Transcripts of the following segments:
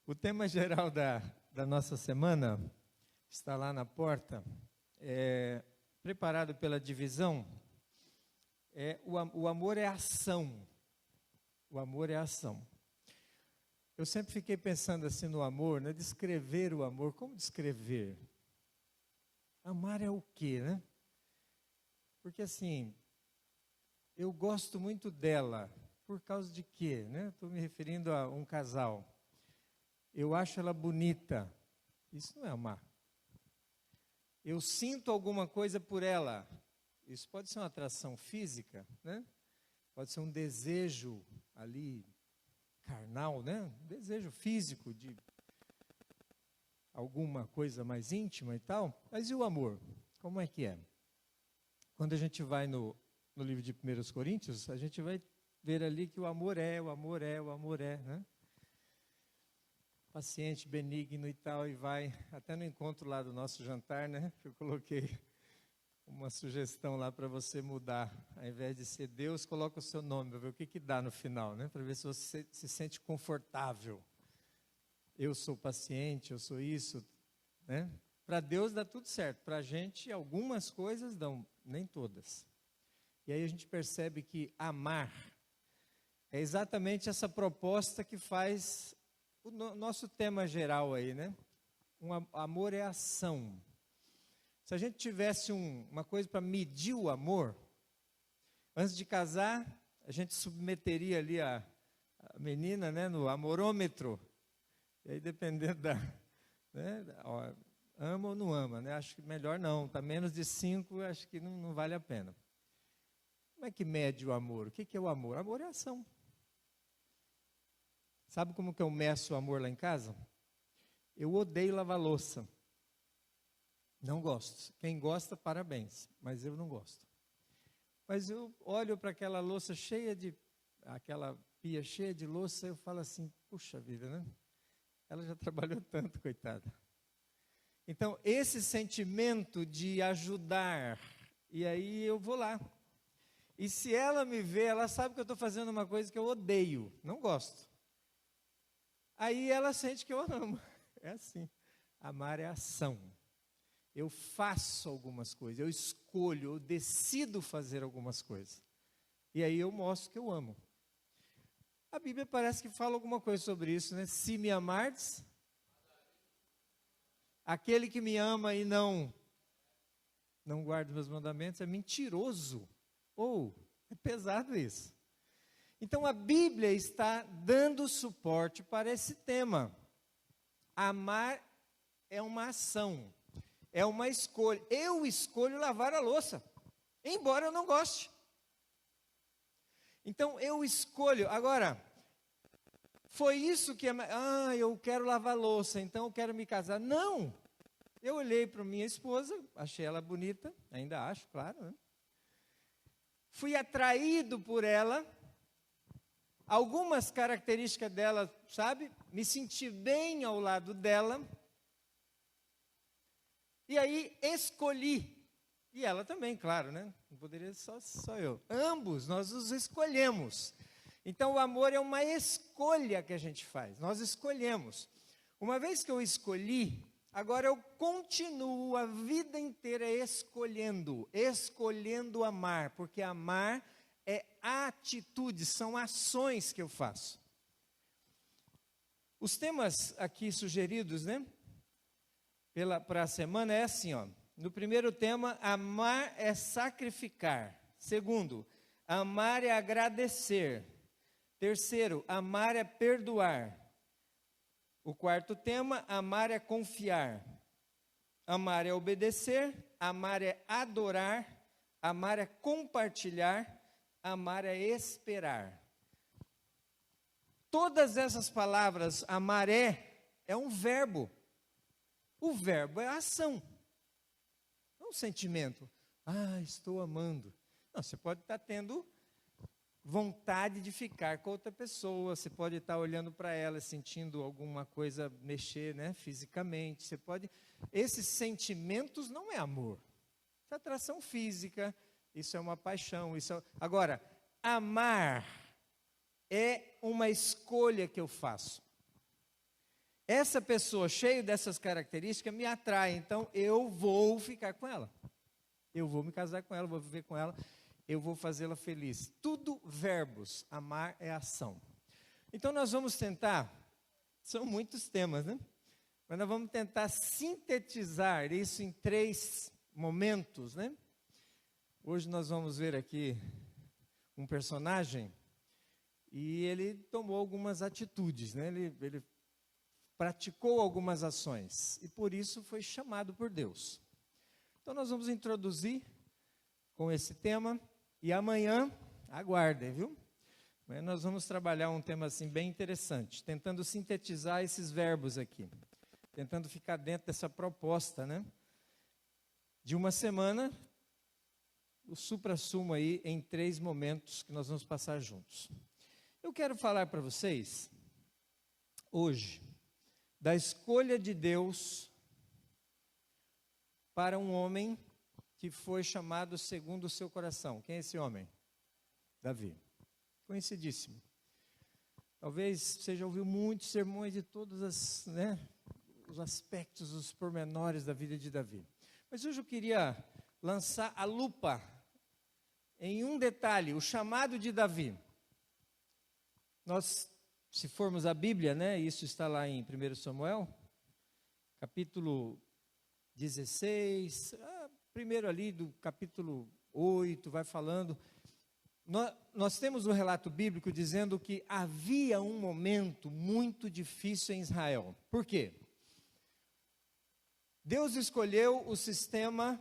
O tema geral da nossa semana está lá na porta, preparado pela divisão. O amor é ação. O amor é ação. Eu sempre fiquei pensando assim no amor, né? Descrever o amor. Como descrever? Amar é o quê, né? Porque assim, eu gosto muito dela. Por causa de quê, né? Estou me referindo a um casal. Eu acho ela bonita. Isso não é amar. Eu sinto alguma coisa por ela. Isso pode ser uma atração física, né? Pode ser um desejo ali carnal, né? Um desejo físico de alguma coisa mais íntima e tal. Mas e o amor? Como é que é? Quando a gente vai no livro de 1 Coríntios, a gente vai ver ali que o amor é, né? Paciente, benigno e tal, e vai até no encontro lá do nosso jantar, né? Eu coloquei uma sugestão lá para você mudar. Ao invés de ser Deus, coloca o seu nome, para ver o que dá no final, né? Para ver se você se sente confortável. Eu sou paciente, eu sou isso, né? Para Deus dá tudo certo. Para a gente, algumas coisas dão, nem todas. E aí a gente percebe que amar é exatamente essa proposta que faz o nosso tema geral aí, né? Amor é ação. Se a gente tivesse uma coisa para medir o amor, antes de casar, a gente submeteria ali a menina, né, no amorômetro. E aí, dependendo né, ama ou não ama, né? Acho que melhor não. Está menos de 5, acho que não vale a pena. Como é que mede o amor? O que é o amor? O amor é ação. Sabe como que eu meço o amor lá em casa? Eu odeio lavar louça. Não gosto. Quem gosta, parabéns. Mas eu não gosto. Mas eu olho para aquela louça aquela pia cheia de louça, eu falo assim, puxa vida, né? Ela já trabalhou tanto, coitada. Então, esse sentimento de ajudar, e aí eu vou lá. E se ela me vê, ela sabe que eu estou fazendo uma coisa que eu odeio, não gosto. Aí ela sente que eu amo. É assim. Amar é ação. Eu faço algumas coisas, eu escolho, eu decido fazer algumas coisas. E aí eu mostro que eu amo. A Bíblia parece que fala alguma coisa sobre isso, né? Se me amardes, aquele que me ama e não guarda os meus mandamentos é mentiroso. Ou, é pesado isso. Então a Bíblia está dando suporte para esse tema. Amar é uma ação, é uma escolha. Eu escolho lavar a louça, embora eu não goste. Então eu escolho. Agora, foi isso que eu quero lavar a louça, então eu quero me casar. Não! Eu olhei para minha esposa, achei ela bonita, ainda acho, claro, né? Fui atraído por ela. Algumas características dela, sabe? Me senti bem ao lado dela. E aí escolhi. E ela também, claro, né? Não poderia só eu. Ambos, nós os escolhemos. Então o amor é uma escolha que a gente faz. Nós escolhemos. Uma vez que eu escolhi, agora eu continuo a vida inteira escolhendo amar. Porque amar é atitudes, são ações que eu faço. Os temas aqui sugeridos, né, para a semana é assim, ó. No primeiro tema, amar é sacrificar. Segundo, amar é agradecer. Terceiro, amar é perdoar. O quarto tema, amar é confiar. Amar é obedecer, amar é adorar, amar é compartilhar, amar é esperar. Todas essas palavras, amar é um verbo. O verbo é ação. Não um sentimento. Estou amando. Não, você pode estar tendo vontade de ficar com outra pessoa. Você pode estar olhando para ela, sentindo alguma coisa mexer, né, fisicamente. Você pode. Esses sentimentos não é amor. Isso é atração física. Isso é uma paixão. Agora, amar é uma escolha que eu faço. essa pessoa cheia dessas características me atrai, então eu vou ficar com ela. Eu vou me casar com ela, vou viver com ela, eu vou fazê-la feliz. Tudo verbos, amar é ação. Então nós vamos tentar, são muitos temas, né? Mas nós vamos tentar sintetizar isso em 3 momentos, né? Hoje nós vamos ver aqui um personagem e ele tomou algumas atitudes, né? Ele praticou algumas ações e por isso foi chamado por Deus. Então nós vamos introduzir com esse tema e amanhã, aguardem, viu? Amanhã nós vamos trabalhar um tema assim bem interessante, tentando sintetizar esses verbos aqui, tentando ficar dentro dessa proposta, né? De uma semana, o supra-sumo aí em 3 momentos que nós vamos passar juntos. Eu quero falar para vocês, hoje, da escolha de Deus para um homem que foi chamado segundo o seu coração. Quem é esse homem? Davi. Conhecidíssimo. Talvez você já ouviu muitos sermões de todos os aspectos, os pormenores da vida de Davi. Mas hoje eu queria lançar a lupa em um detalhe, o chamado de Davi. Nós, se formos à Bíblia, né, isso está lá em 1 Samuel, capítulo 16, primeiro ali do capítulo 8, vai falando. Nós temos um relato bíblico dizendo que havia um momento muito difícil em Israel. Por quê? Deus escolheu o sistema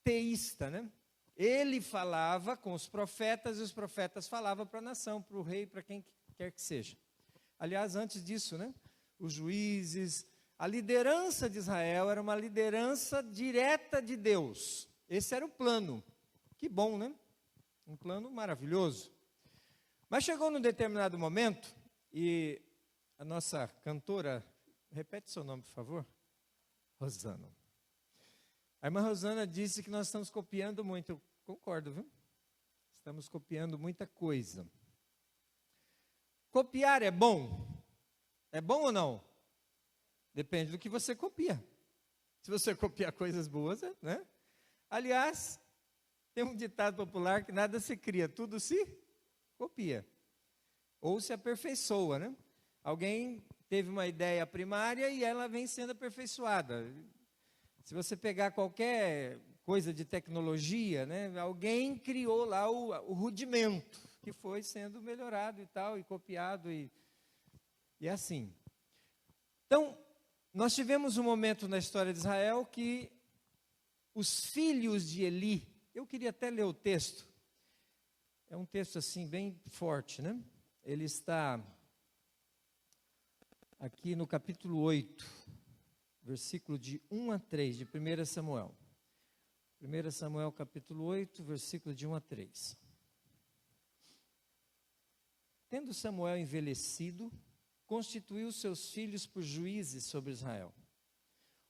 teísta, né? Ele falava com os profetas e os profetas falavam para a nação, para o rei, para quem quer que seja. Aliás, antes disso, né? Os juízes, a liderança de Israel era uma liderança direta de Deus. Esse era o plano. Que bom, né? Um plano maravilhoso. Mas chegou num determinado momento, e a nossa cantora, repete seu nome, por favor. Rosana. A irmã Rosana disse que nós estamos copiando muito. Eu concordo, viu? Estamos copiando muita coisa. Copiar é bom? É bom ou não? Depende do que você copia. Se você copiar coisas boas, né? Aliás, tem um ditado popular que nada se cria, tudo se copia. Ou se aperfeiçoa, né? Alguém teve uma ideia primária e ela vem sendo aperfeiçoada. Se você pegar qualquer coisa de tecnologia, né? Alguém criou lá o rudimento, que foi sendo melhorado e tal, e copiado, e assim. Então, nós tivemos um momento na história de Israel que os filhos de Eli, eu queria até ler o texto, é um texto assim bem forte, né? Ele está aqui no capítulo 8, versículo de 1 a 3, de 1 Samuel. 1 Samuel capítulo 8, versículo de 1 a 3. Tendo Samuel envelhecido, constituiu seus filhos por juízes sobre Israel.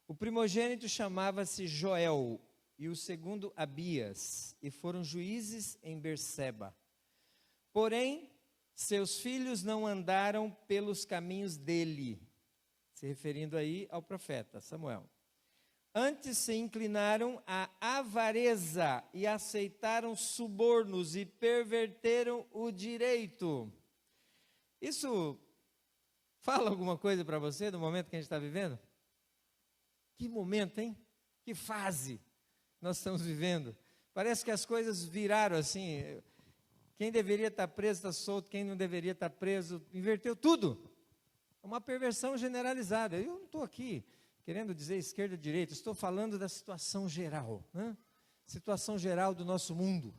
O primogênito chamava-se Joel, e o segundo Abias, e foram juízes em Berseba. Porém, seus filhos não andaram pelos caminhos dele, se referindo aí ao profeta Samuel. Antes se inclinaram à avareza e aceitaram subornos e perverteram o direito. Isso fala alguma coisa para você do momento que a gente está vivendo? Que momento, hein? Que fase nós estamos vivendo. Parece que as coisas viraram assim. Quem deveria estar preso está solto, quem não deveria estar preso, inverteu tudo. É uma perversão generalizada. Eu não estou aqui querendo dizer esquerda ou direita, estou falando da situação geral, né? Situação geral do nosso mundo.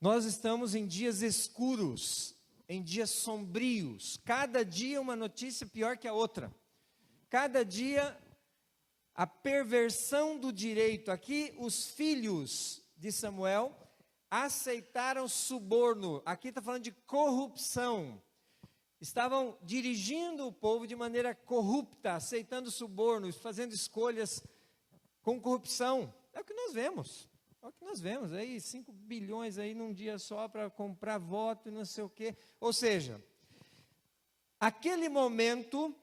Nós estamos em dias escuros, em dias sombrios. Cada dia uma notícia pior que a outra. Cada dia a perversão do direito. Aqui os filhos de Samuel aceitaram suborno. Aqui está falando de corrupção. Estavam dirigindo o povo de maneira corrupta, aceitando subornos, fazendo escolhas com corrupção. É o que nós vemos. É o que nós vemos. Aí 5 bilhões aí num dia só para comprar voto e não sei o quê. Ou seja, Aquele momento,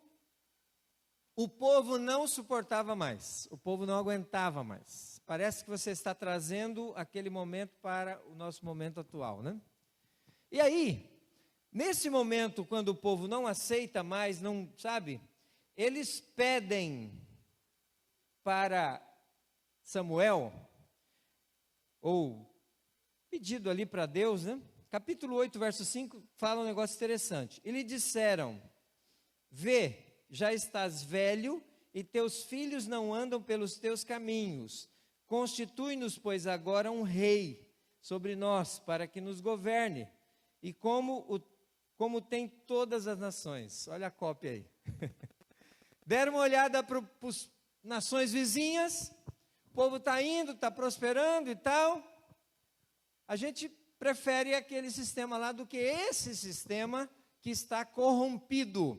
o povo não suportava mais, o povo não aguentava mais. Parece que você está trazendo aquele momento para o nosso momento atual, né? E aí, nesse momento, quando o povo não aceita mais, não sabe, eles pedem para Samuel, ou pedido ali para Deus, né? Capítulo 8, verso 5, fala um negócio interessante. E lhe disseram: vê, já estás velho, e teus filhos não andam pelos teus caminhos. Constitui-nos, pois, agora um rei sobre nós, para que nos governe, e como tem todas as nações. Olha a cópia aí. Deram uma olhada para as nações vizinhas, o povo está indo, está prosperando e tal. A gente prefere aquele sistema lá do que esse sistema que está corrompido.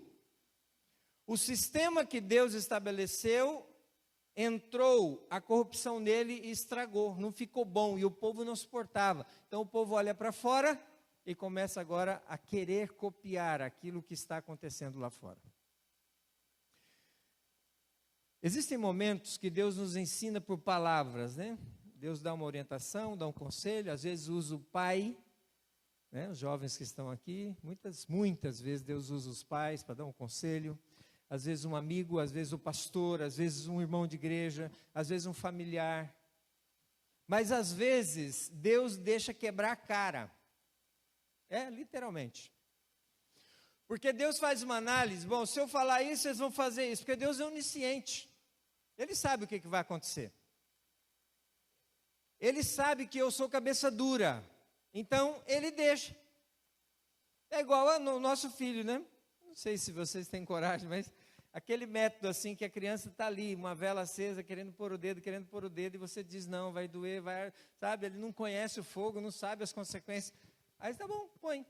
O sistema que Deus estabeleceu, entrou a corrupção nele e estragou, não ficou bom, e o povo não suportava. Então o povo olha para fora e começa agora a querer copiar aquilo que está acontecendo lá fora. Existem momentos que Deus nos ensina por palavras, né? Deus dá uma orientação, dá um conselho, às vezes usa o pai, né? Os jovens que estão aqui, muitas vezes Deus usa os pais para dar um conselho, às vezes um amigo, às vezes o pastor, às vezes um irmão de igreja, às vezes um familiar. Mas às vezes Deus deixa quebrar a cara, literalmente. Porque Deus faz uma análise, bom, se eu falar isso, vocês vão fazer isso, porque Deus é onisciente, Ele sabe o que vai acontecer. Ele sabe que eu sou cabeça dura, então Ele deixa. É igual no nosso filho, né? Não sei se vocês têm coragem, mas aquele método assim que a criança está ali, uma vela acesa, querendo pôr o dedo, e você diz não, vai doer, sabe? Ele não conhece o fogo, não sabe as consequências. Aí tá bom, põe,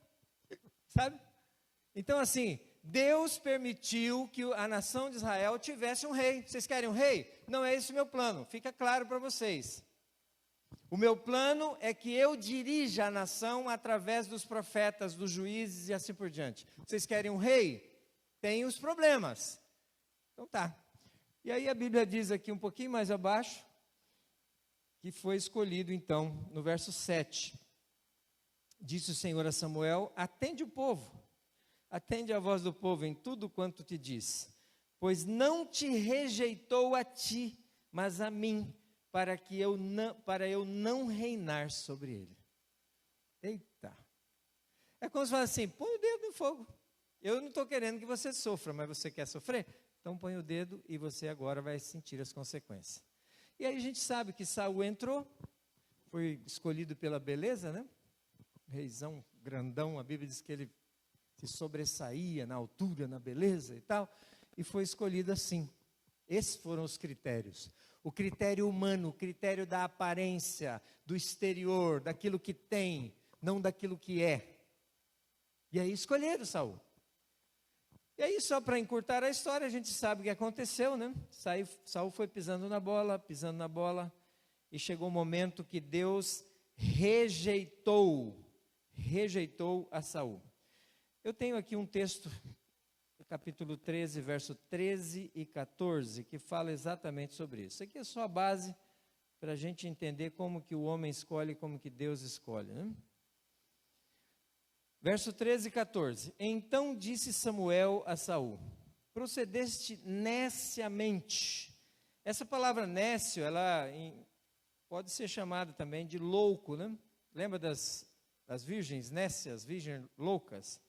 sabe? Então assim, Deus permitiu que a nação de Israel tivesse um rei. Vocês querem um rei? Não é esse o meu plano, fica claro para vocês. O meu plano é que eu dirija a nação através dos profetas, dos juízes e assim por diante. Vocês querem um rei? Tem os problemas. Então tá. E aí a Bíblia diz aqui um pouquinho mais abaixo, que foi escolhido então, no verso 7. Disse o Senhor a Samuel: atende o povo, atende a voz do povo em tudo quanto te diz, pois não te rejeitou a ti, mas a mim, para eu não reinar sobre ele. Eita. É como se fala assim, põe o dedo no fogo. Eu não estou querendo que você sofra, mas você quer sofrer? Então põe o dedo e você agora vai sentir as consequências. E aí a gente sabe que Saul entrou, foi escolhido pela beleza, né? Reizão grandão, a Bíblia diz que ele se sobressaía na altura, na beleza e tal, e foi escolhido assim. Esses foram os critérios. O critério humano, o critério da aparência, do exterior, daquilo que tem, não daquilo que é. E aí escolheram Saul. E aí, só para encurtar a história, a gente sabe o que aconteceu, né? Saul foi pisando na bola, e chegou um momento que Deus rejeitou a Saul. Eu tenho aqui um texto, capítulo 13, verso 13 e 14, que fala exatamente sobre isso. Isso aqui é só a base para a gente entender como que o homem escolhe, como que Deus escolhe, né? Verso 13 e 14. Então disse Samuel a Saul: procedeste neciamente. Essa palavra nécio, ela pode ser chamada também de louco, né? Lembra das virgens nécias, virgens loucas?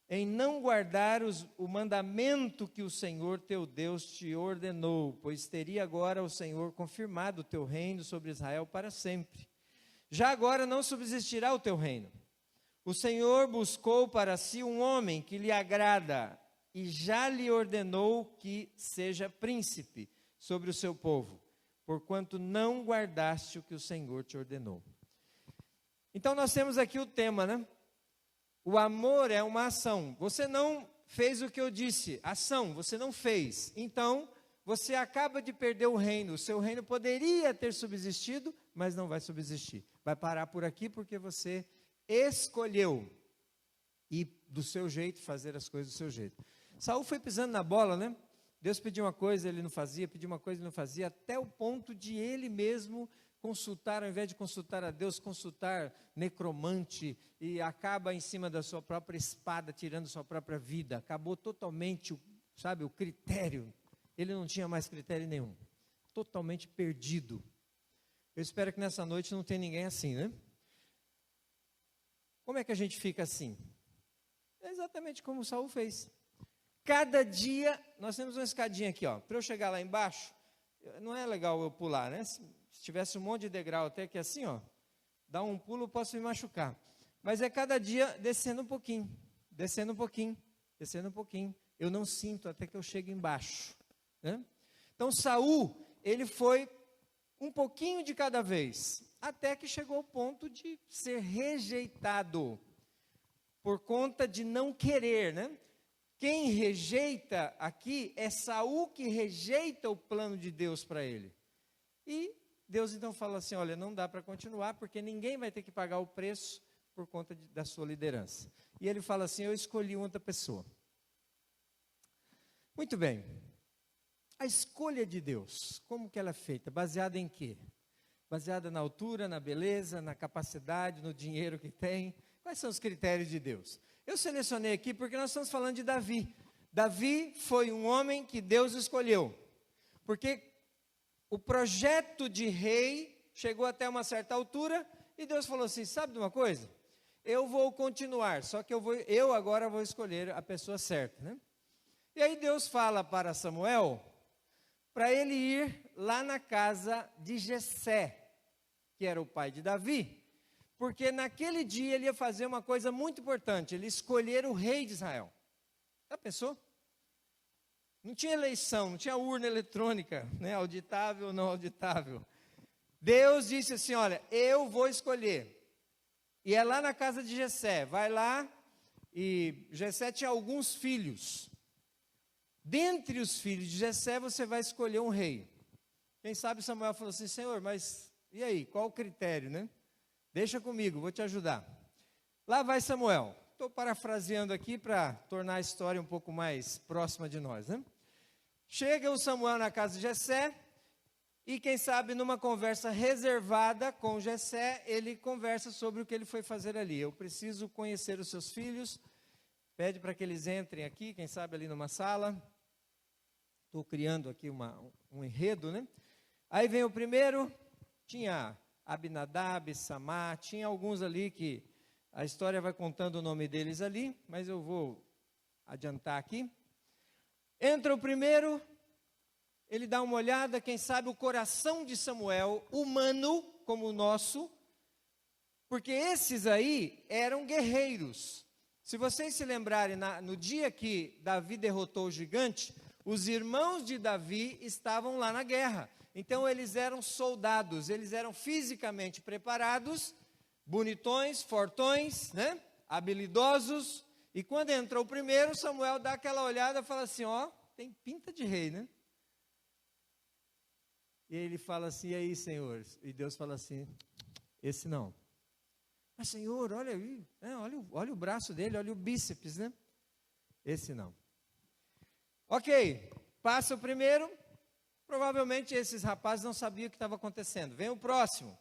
Em não guardar o mandamento que o Senhor teu Deus te ordenou, pois teria agora o Senhor confirmado o teu reino sobre Israel para sempre. Já agora não subsistirá o teu reino. O Senhor buscou para si um homem que lhe agrada, e já lhe ordenou que seja príncipe sobre o seu povo, porquanto não guardaste o que o Senhor te ordenou. Então nós temos aqui o tema, né? O amor é uma ação. Você não fez o que eu disse, ação, você não fez. Então, você acaba de perder o reino. O seu reino poderia ter subsistido, mas não vai subsistir. Vai parar por aqui porque você escolheu e do seu jeito, fazer as coisas do seu jeito. Saul foi pisando na bola, né? Deus pediu uma coisa, ele não fazia, pediu uma coisa, ele não fazia, até o ponto de ele mesmo consultar, ao invés de consultar a Deus, consultar necromante, e acaba em cima da sua própria espada, tirando sua própria vida. Acabou totalmente, o critério. Ele não tinha mais critério nenhum. Totalmente perdido. Eu espero que nessa noite não tenha ninguém assim, né? Como é que a gente fica assim? É exatamente como o Saul fez. Cada dia, nós temos uma escadinha aqui, ó. Para eu chegar lá embaixo, não é legal eu pular, né? Se tivesse um monte de degrau até que assim, ó, dar um pulo, eu posso me machucar. Mas é cada dia descendo um pouquinho, descendo um pouquinho, descendo um pouquinho. Eu não sinto até que eu chegue embaixo, né? Então Saul, ele foi um pouquinho de cada vez, até que chegou ao ponto de ser rejeitado, por conta de não querer, né? Quem rejeita aqui é Saul, que rejeita o plano de Deus para ele. E Deus então fala assim, olha, não dá para continuar, porque ninguém vai ter que pagar o preço por conta da sua liderança. E ele fala assim, eu escolhi outra pessoa. Muito bem. A escolha de Deus, como que ela é feita? Baseada em quê? Baseada na altura, na beleza, na capacidade, no dinheiro que tem. Quais são os critérios de Deus? Eu selecionei aqui porque nós estamos falando de Davi. Davi foi um homem que Deus escolheu. Porque o projeto de rei chegou até uma certa altura e Deus falou assim, sabe de uma coisa? Eu vou continuar, só que eu agora vou escolher a pessoa certa, né? E aí Deus fala para Samuel, para ele ir lá na casa de Jessé, que era o pai de Davi, porque naquele dia ele ia fazer uma coisa muito importante, ele escolher o rei de Israel. Já pensou? Não tinha eleição, não tinha urna eletrônica, né, auditável ou não auditável. Deus disse assim, olha, eu vou escolher. E é lá na casa de Jessé, vai lá, e Jessé tinha alguns filhos. Dentre os filhos de Jessé, você vai escolher um rei. Quem sabe Samuel falou assim, Senhor, mas e aí, qual o critério, né? Deixa comigo, vou te ajudar. Lá vai Samuel. Estou parafraseando aqui para tornar a história um pouco mais próxima de nós, né? Chega o Samuel na casa de Jessé, e quem sabe numa conversa reservada com Jessé, ele conversa sobre o que ele foi fazer ali. Eu preciso conhecer os seus filhos, pede para que eles entrem aqui, quem sabe ali numa sala. Estou criando aqui um enredo, né? Aí vem o primeiro, tinha Abinadab, Samá, tinha alguns ali que a história vai contando o nome deles ali, mas eu vou adiantar aqui. Entra o primeiro, ele dá uma olhada, quem sabe o coração de Samuel, humano como o nosso, porque esses aí eram guerreiros. Se vocês se lembrarem, no dia que Davi derrotou o gigante, os irmãos de Davi estavam lá na guerra. Então eles eram soldados, eles eram fisicamente preparados, bonitões, fortões, né? Habilidosos. E quando entrou o primeiro, Samuel dá aquela olhada e fala assim, ó, tem pinta de rei, né? E ele fala assim, e aí, Senhor? E Deus fala assim, esse não. Mas, Senhor, olha aí, né? olha o braço dele, olha o bíceps, né? Esse não. Ok, passa o primeiro. Provavelmente esses rapazes não sabiam o que estava acontecendo. Vem o próximo.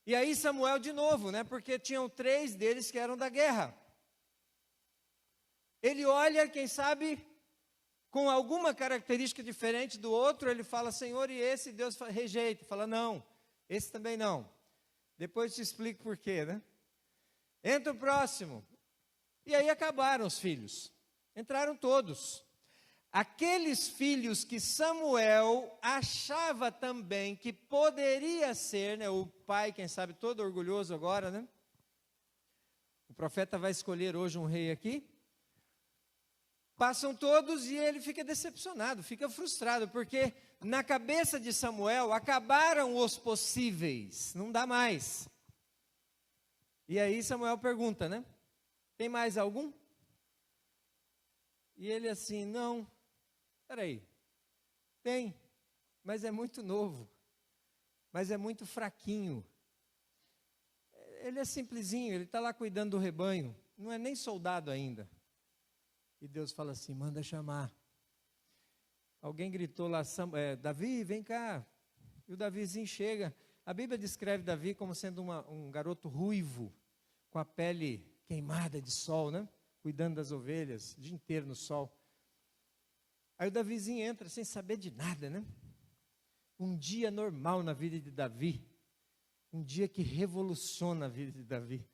E aí Samuel de novo, né? Porque tinham 3 deles que eram da guerra. Ele olha, quem sabe, com alguma característica diferente do outro, ele fala, Senhor, e esse? Deus rejeita, fala, não, esse também não. Depois te explico por quê, né? Entra o próximo. E aí acabaram os filhos. Entraram todos. Aqueles filhos que Samuel achava também que poderia ser, né? O pai, quem sabe, todo orgulhoso agora, né? O profeta vai escolher hoje um rei aqui. Passam todos e ele fica decepcionado, fica frustrado, porque na cabeça de Samuel acabaram os possíveis, não dá mais. E aí Samuel pergunta, né? Tem mais algum? E ele assim, não, peraí, tem, mas é muito novo, mas é muito fraquinho. ele é simplesinho, ele está lá cuidando do rebanho, não é nem soldado ainda. E Deus fala assim, manda chamar. Alguém gritou lá, Davi, vem cá. E o Davizinho chega. A Bíblia descreve Davi como sendo um garoto ruivo, com a pele queimada de sol, né? Cuidando das ovelhas, o dia inteiro no sol. Aí o Davizinho entra sem saber de nada, né? Um dia normal na vida de Davi. Um dia que revoluciona a vida de Davi.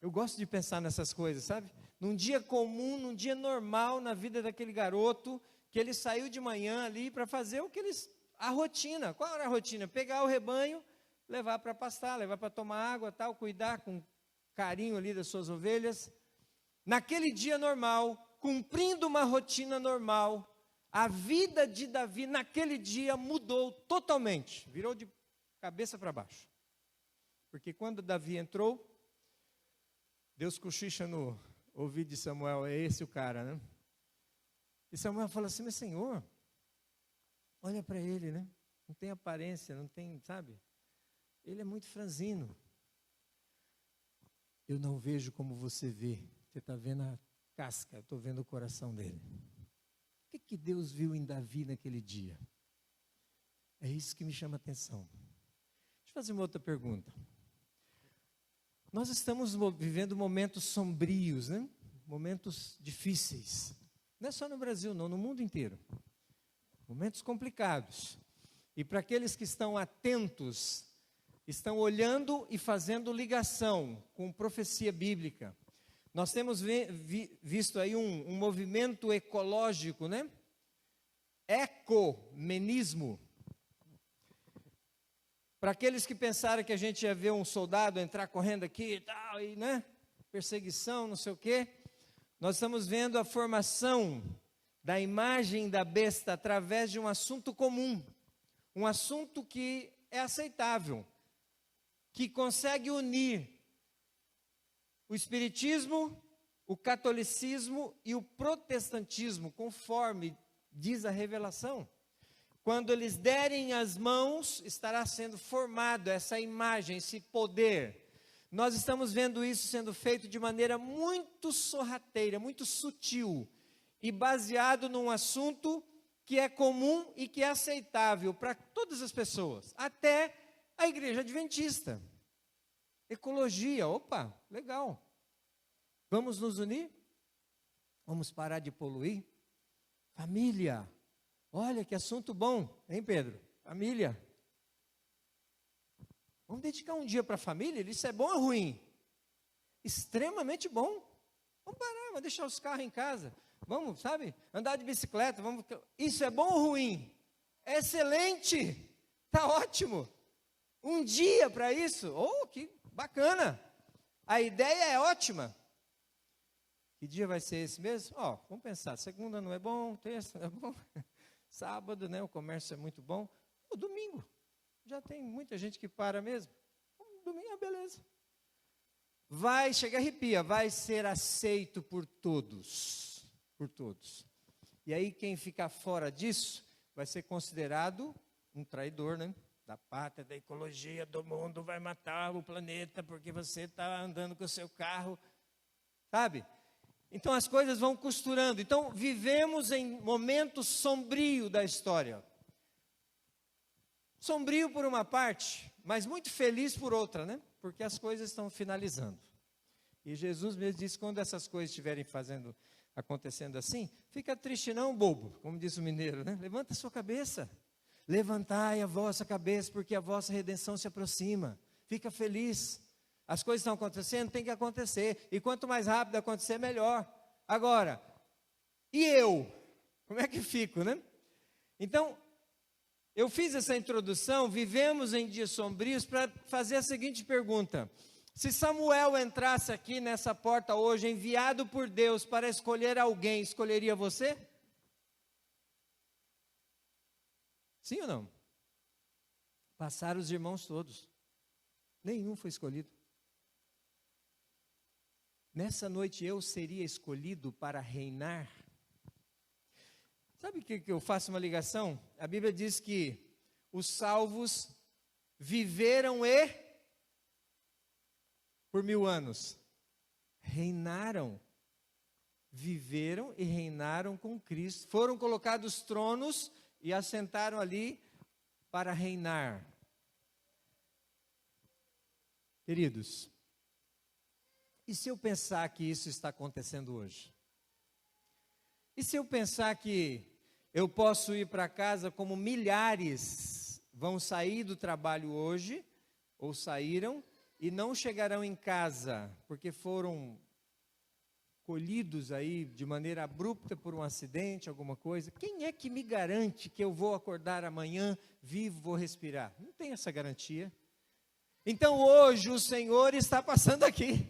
Eu gosto de pensar nessas coisas, sabe? Num dia comum, num dia normal na vida daquele garoto, que ele saiu de manhã ali para fazer a rotina. Qual era a rotina? Pegar o rebanho, levar para pastar, levar para tomar água, tal, cuidar com carinho ali das suas ovelhas. Naquele dia normal, cumprindo uma rotina normal, a vida de Davi naquele dia mudou totalmente, virou de cabeça para baixo. Porque quando Davi entrou, Deus cochicha no ouvido de Samuel, é esse o cara, né? E Samuel fala assim, mas Senhor, olha para ele, né? Não tem aparência, não tem, sabe? Ele é muito franzino. Eu não vejo como você vê. Você está vendo a casca, eu estou vendo o coração dele. O que Deus viu em Davi naquele dia? É isso que me chama a atenção. Deixa eu fazer uma outra pergunta. Nós estamos vivendo momentos sombrios, né? Momentos difíceis. Não é só no Brasil, não, no mundo inteiro. Momentos complicados. E para aqueles que estão atentos, estão olhando e fazendo ligação com profecia bíblica. Nós temos visto aí um movimento ecológico, né? Ecumenismo. Para aqueles que pensaram que a gente ia ver um soldado entrar correndo aqui e tal, e, né? Perseguição, não sei o quê. Nós estamos vendo a formação da imagem da besta através de um assunto comum. Um assunto que é aceitável. Que consegue unir o espiritismo, o catolicismo e o protestantismo, conforme diz a revelação. Quando eles derem as mãos, estará sendo formado essa imagem, esse poder. Nós estamos vendo isso sendo feito de maneira muito sorrateira, muito sutil, e baseado num assunto que é comum e que é aceitável para todas as pessoas, até a igreja adventista. Ecologia, opa, legal. Vamos nos unir? Vamos parar de poluir? Família, olha que assunto bom, hein, Pedro? Família. Vamos dedicar um dia para a família? Isso é bom ou ruim? Extremamente bom. Vamos parar, vamos deixar os carros em casa. Vamos, sabe, andar de bicicleta. Isso é bom ou ruim? É excelente, está ótimo. Um dia para isso, que bacana. A ideia é ótima. Que dia vai ser esse mesmo? Vamos pensar, segunda não é bom, terça não é bom, sábado, né, o comércio é muito bom. O domingo, já tem muita gente que para mesmo. Domingo, beleza. Vai, chega arrepia, vai ser aceito por todos. Por todos. E aí quem ficar fora disso, vai ser considerado um traidor, né? Da pátria, da ecologia, do mundo, vai matar o planeta porque você está andando com o seu carro, sabe? Então as coisas vão costurando. Então vivemos em momentos sombrios da história. Sombrio por uma parte, mas muito feliz por outra, né? Porque as coisas estão finalizando. E Jesus mesmo disse, quando essas coisas estiverem acontecendo assim, fica triste não, bobo, como diz o mineiro, né? Levanta a sua cabeça. Levantai a vossa cabeça, porque a vossa redenção se aproxima. Fica feliz. As coisas estão acontecendo, tem que acontecer. E quanto mais rápido acontecer, melhor. Agora, e eu? Como é que fico, né? Então, eu fiz essa introdução, vivemos em dias sombrios, para fazer a seguinte pergunta. Se Samuel entrasse aqui nessa porta hoje, enviado por Deus para escolher alguém, escolheria você? Sim ou não? Passaram os irmãos todos. Nenhum foi escolhido. Nessa noite eu seria escolhido para reinar. Sabe o que eu faço uma ligação? A Bíblia diz que os salvos viveram e por 1000 anos? Reinaram. Viveram e reinaram com Cristo. Foram colocados tronos e assentaram ali para reinar. Queridos, e se eu pensar que isso está acontecendo hoje? E se eu pensar que eu posso ir para casa como milhares vão sair do trabalho hoje, ou saíram, e não chegarão em casa, porque foram colhidos aí de maneira abrupta por um acidente, alguma coisa? Quem é que me garante que eu vou acordar amanhã vivo, vou respirar? Não tem essa garantia. Então hoje o Senhor está passando aqui.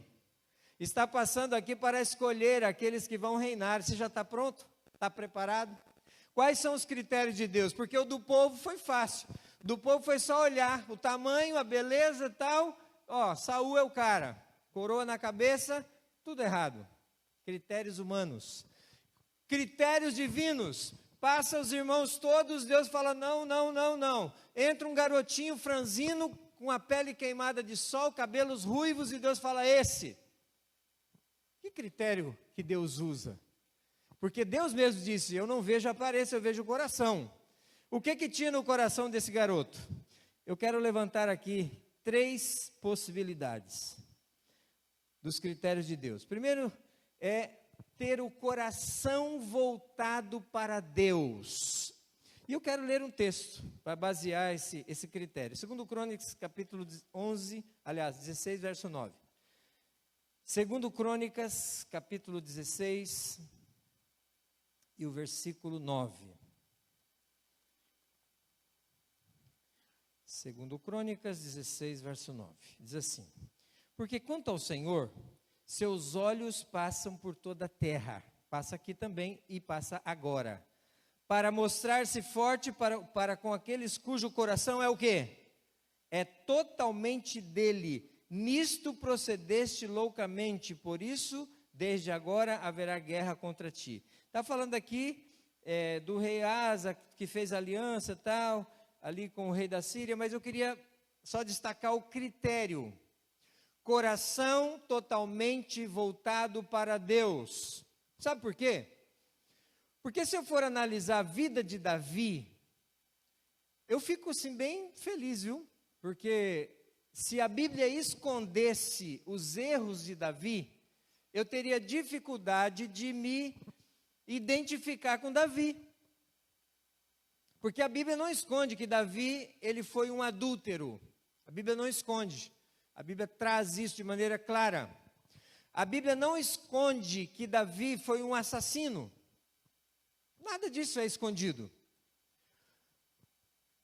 Está passando aqui para escolher aqueles que vão reinar. Você já está pronto? Está preparado? Quais são os critérios de Deus? Porque o do povo foi fácil. Do povo foi só olhar o tamanho, a beleza e tal. Saul é o cara. Coroa na cabeça, tudo errado. Critérios humanos. Critérios divinos. Passa os irmãos todos, Deus fala não, não, não, não. Entra um garotinho franzino, com a pele queimada de sol, cabelos ruivos, e Deus fala esse. Que critério que Deus usa? Porque Deus mesmo disse, eu não vejo a aparência, eu vejo o coração. O que tinha no coração desse garoto? Eu quero levantar aqui 3 possibilidades dos critérios de Deus. Primeiro é ter o coração voltado para Deus. E eu quero ler um texto para basear esse critério. 2 Crônicas, capítulo 16, verso 9. 2 Crônicas, capítulo 16, e o versículo 9. 2 Crônicas 16, verso 9. Diz assim: porque quanto ao Senhor, seus olhos passam por toda a terra. Passa aqui também e passa agora. Para mostrar-se forte para com aqueles cujo coração é o quê? É totalmente dele. Nisto procedeste loucamente, por isso, desde agora haverá guerra contra ti. Está falando aqui do rei Asa, que fez aliança e tal, ali com o rei da Síria, mas eu queria só destacar o critério. Coração totalmente voltado para Deus. Sabe por quê? Porque se eu for analisar a vida de Davi, eu fico assim bem feliz, viu? Porque se a Bíblia escondesse os erros de Davi, eu teria dificuldade de me identificar com Davi. Porque a Bíblia não esconde que Davi, ele foi um adúltero. A Bíblia não esconde. A Bíblia traz isso de maneira clara. A Bíblia não esconde que Davi foi um assassino. Nada disso é escondido.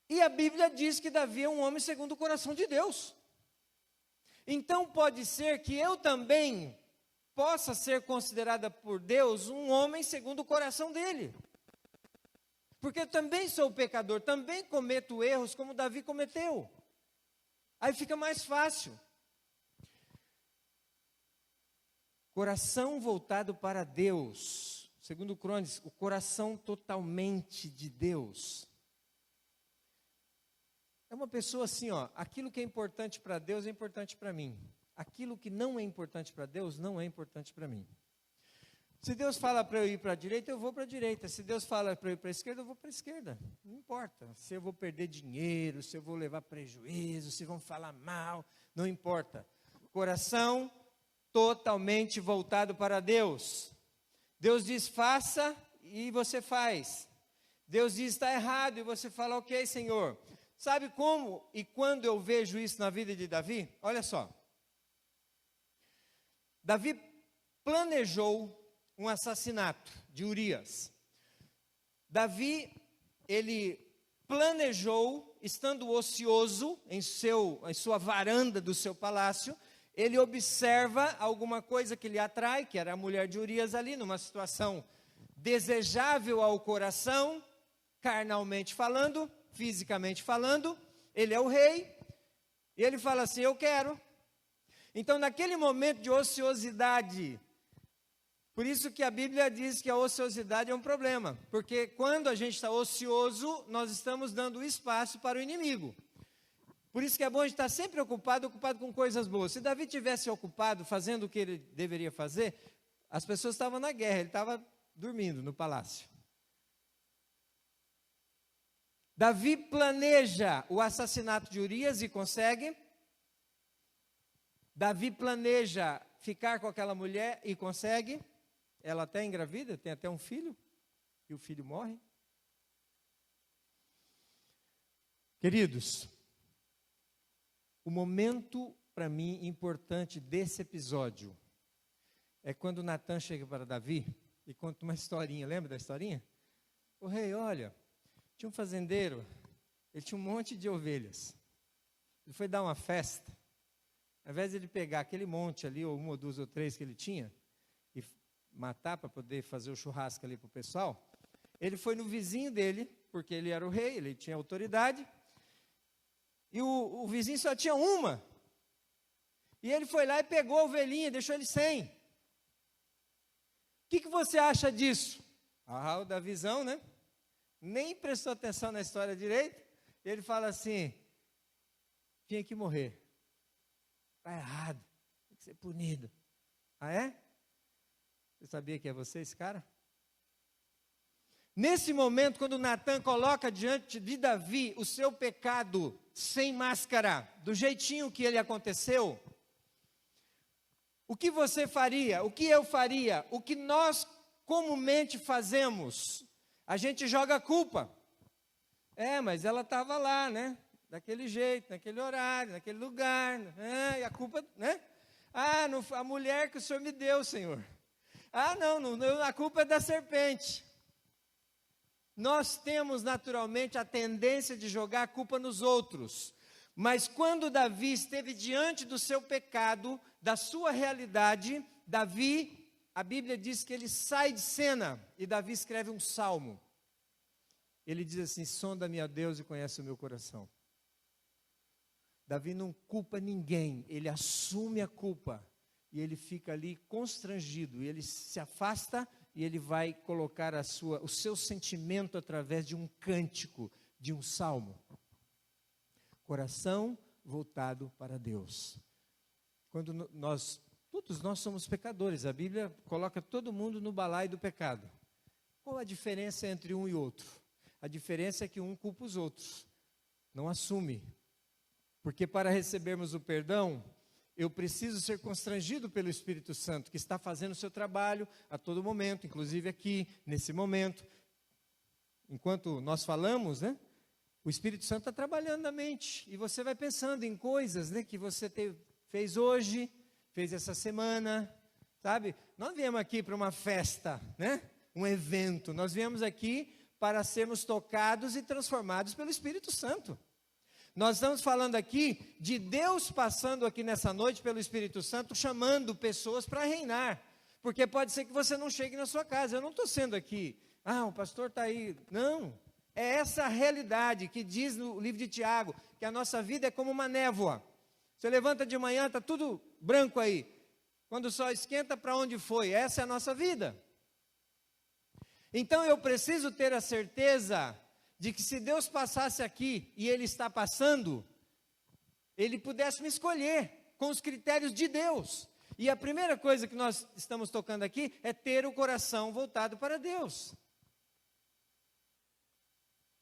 E a Bíblia diz que Davi é um homem segundo o coração de Deus. Então pode ser que eu também possa ser considerada por Deus um homem segundo o coração dele. Porque eu também sou pecador, também cometo erros como Davi cometeu. Aí fica mais fácil. Coração voltado para Deus. Segundo Crônicas, o coração totalmente de Deus. É uma pessoa assim, aquilo que é importante para Deus é importante para mim. Aquilo que não é importante para Deus não é importante para mim. Se Deus fala para eu ir para a direita, eu vou para a direita. Se Deus fala para eu ir para a esquerda, eu vou para a esquerda. Não importa se eu vou perder dinheiro, se eu vou levar prejuízo, se vão falar mal, não importa. Coração totalmente voltado para Deus. Deus diz faça e você faz. Deus diz está errado e você fala ok, Senhor. Sabe como e quando eu vejo isso na vida de Davi? Olha só. Davi planejou um assassinato de Urias. Davi, ele planejou, estando ocioso em sua varanda do seu palácio, ele observa alguma coisa que lhe atrai, que era a mulher de Urias ali, numa situação desejável ao coração, carnalmente falando, fisicamente falando, ele é o rei, e ele fala assim, eu quero. Então naquele momento de ociosidade, por isso que a Bíblia diz que a ociosidade é um problema, porque quando a gente está ocioso, nós estamos dando espaço para o inimigo. Por isso que é bom a gente estar sempre ocupado com coisas boas. Se Davi tivesse ocupado fazendo o que ele deveria fazer, as pessoas estavam na guerra, ele estava dormindo no palácio. Davi planeja o assassinato de Urias e consegue. Davi planeja ficar com aquela mulher e consegue. Ela até engravida, tem até um filho, e o filho morre. Queridos, o momento para mim importante desse episódio é quando Natan chega para Davi e conta uma historinha, lembra da historinha? O rei, olha, tinha um fazendeiro, ele tinha um monte de ovelhas. Ele foi dar uma festa, ao invés de ele pegar aquele monte ali, ou uma, ou duas, ou três que ele tinha, e matar para poder fazer o churrasco ali para o pessoal, ele foi no vizinho dele, porque ele era o rei, ele tinha autoridade, e o vizinho só tinha uma. E ele foi lá e pegou a ovelhinha, deixou ele sem. O que você acha disso? Ah, o da visão, né? Nem prestou atenção na história direito. Ele fala assim, tinha que morrer. Está errado, tem que ser punido. Ah, é? Você sabia que é você esse cara? Nesse momento, quando Natan coloca diante de Davi o seu pecado sem máscara, do jeitinho que ele aconteceu, o que você faria? O que eu faria? O que nós comumente fazemos? A gente joga a culpa. Mas ela estava lá, né? Daquele jeito, naquele horário, naquele lugar. E a culpa, né? Não, a mulher que o Senhor me deu, Senhor. Não, a culpa é da serpente. Nós temos naturalmente a tendência de jogar a culpa nos outros. Mas quando Davi esteve diante do seu pecado, da sua realidade, Davi, a Bíblia diz que ele sai de cena e Davi escreve um salmo. Ele diz assim, sonda-me, ó Deus, e conhece o meu coração. Davi não culpa ninguém, ele assume a culpa. E ele fica ali constrangido, e ele se afasta e ele vai colocar o seu sentimento através de um cântico, de um salmo. Coração voltado para Deus. Quando todos nós somos pecadores, a Bíblia coloca todo mundo no balaio do pecado. Qual a diferença entre um e outro? A diferença é que um culpa os outros, não assume. Porque para recebermos o perdão, eu preciso ser constrangido pelo Espírito Santo, que está fazendo o seu trabalho a todo momento, inclusive aqui, nesse momento. Enquanto nós falamos, né? O Espírito Santo está trabalhando na mente. E você vai pensando em coisas, né, que você fez hoje, fez essa semana, sabe? Nós viemos aqui para uma festa, né? Um evento. Nós viemos aqui para sermos tocados e transformados pelo Espírito Santo. Nós estamos falando aqui de Deus passando aqui nessa noite pelo Espírito Santo, chamando pessoas para reinar. Porque pode ser que você não chegue na sua casa. Eu não estou sendo aqui, o pastor está aí. Não, é essa a realidade que diz no livro de Tiago, que a nossa vida é como uma névoa. Você levanta de manhã, está tudo branco aí. Quando o sol esquenta, para onde foi? Essa é a nossa vida. Então eu preciso ter a certeza de que se Deus passasse aqui, e Ele está passando, Ele pudesse me escolher, com os critérios de Deus. E a primeira coisa que nós estamos tocando aqui, é ter o coração voltado para Deus.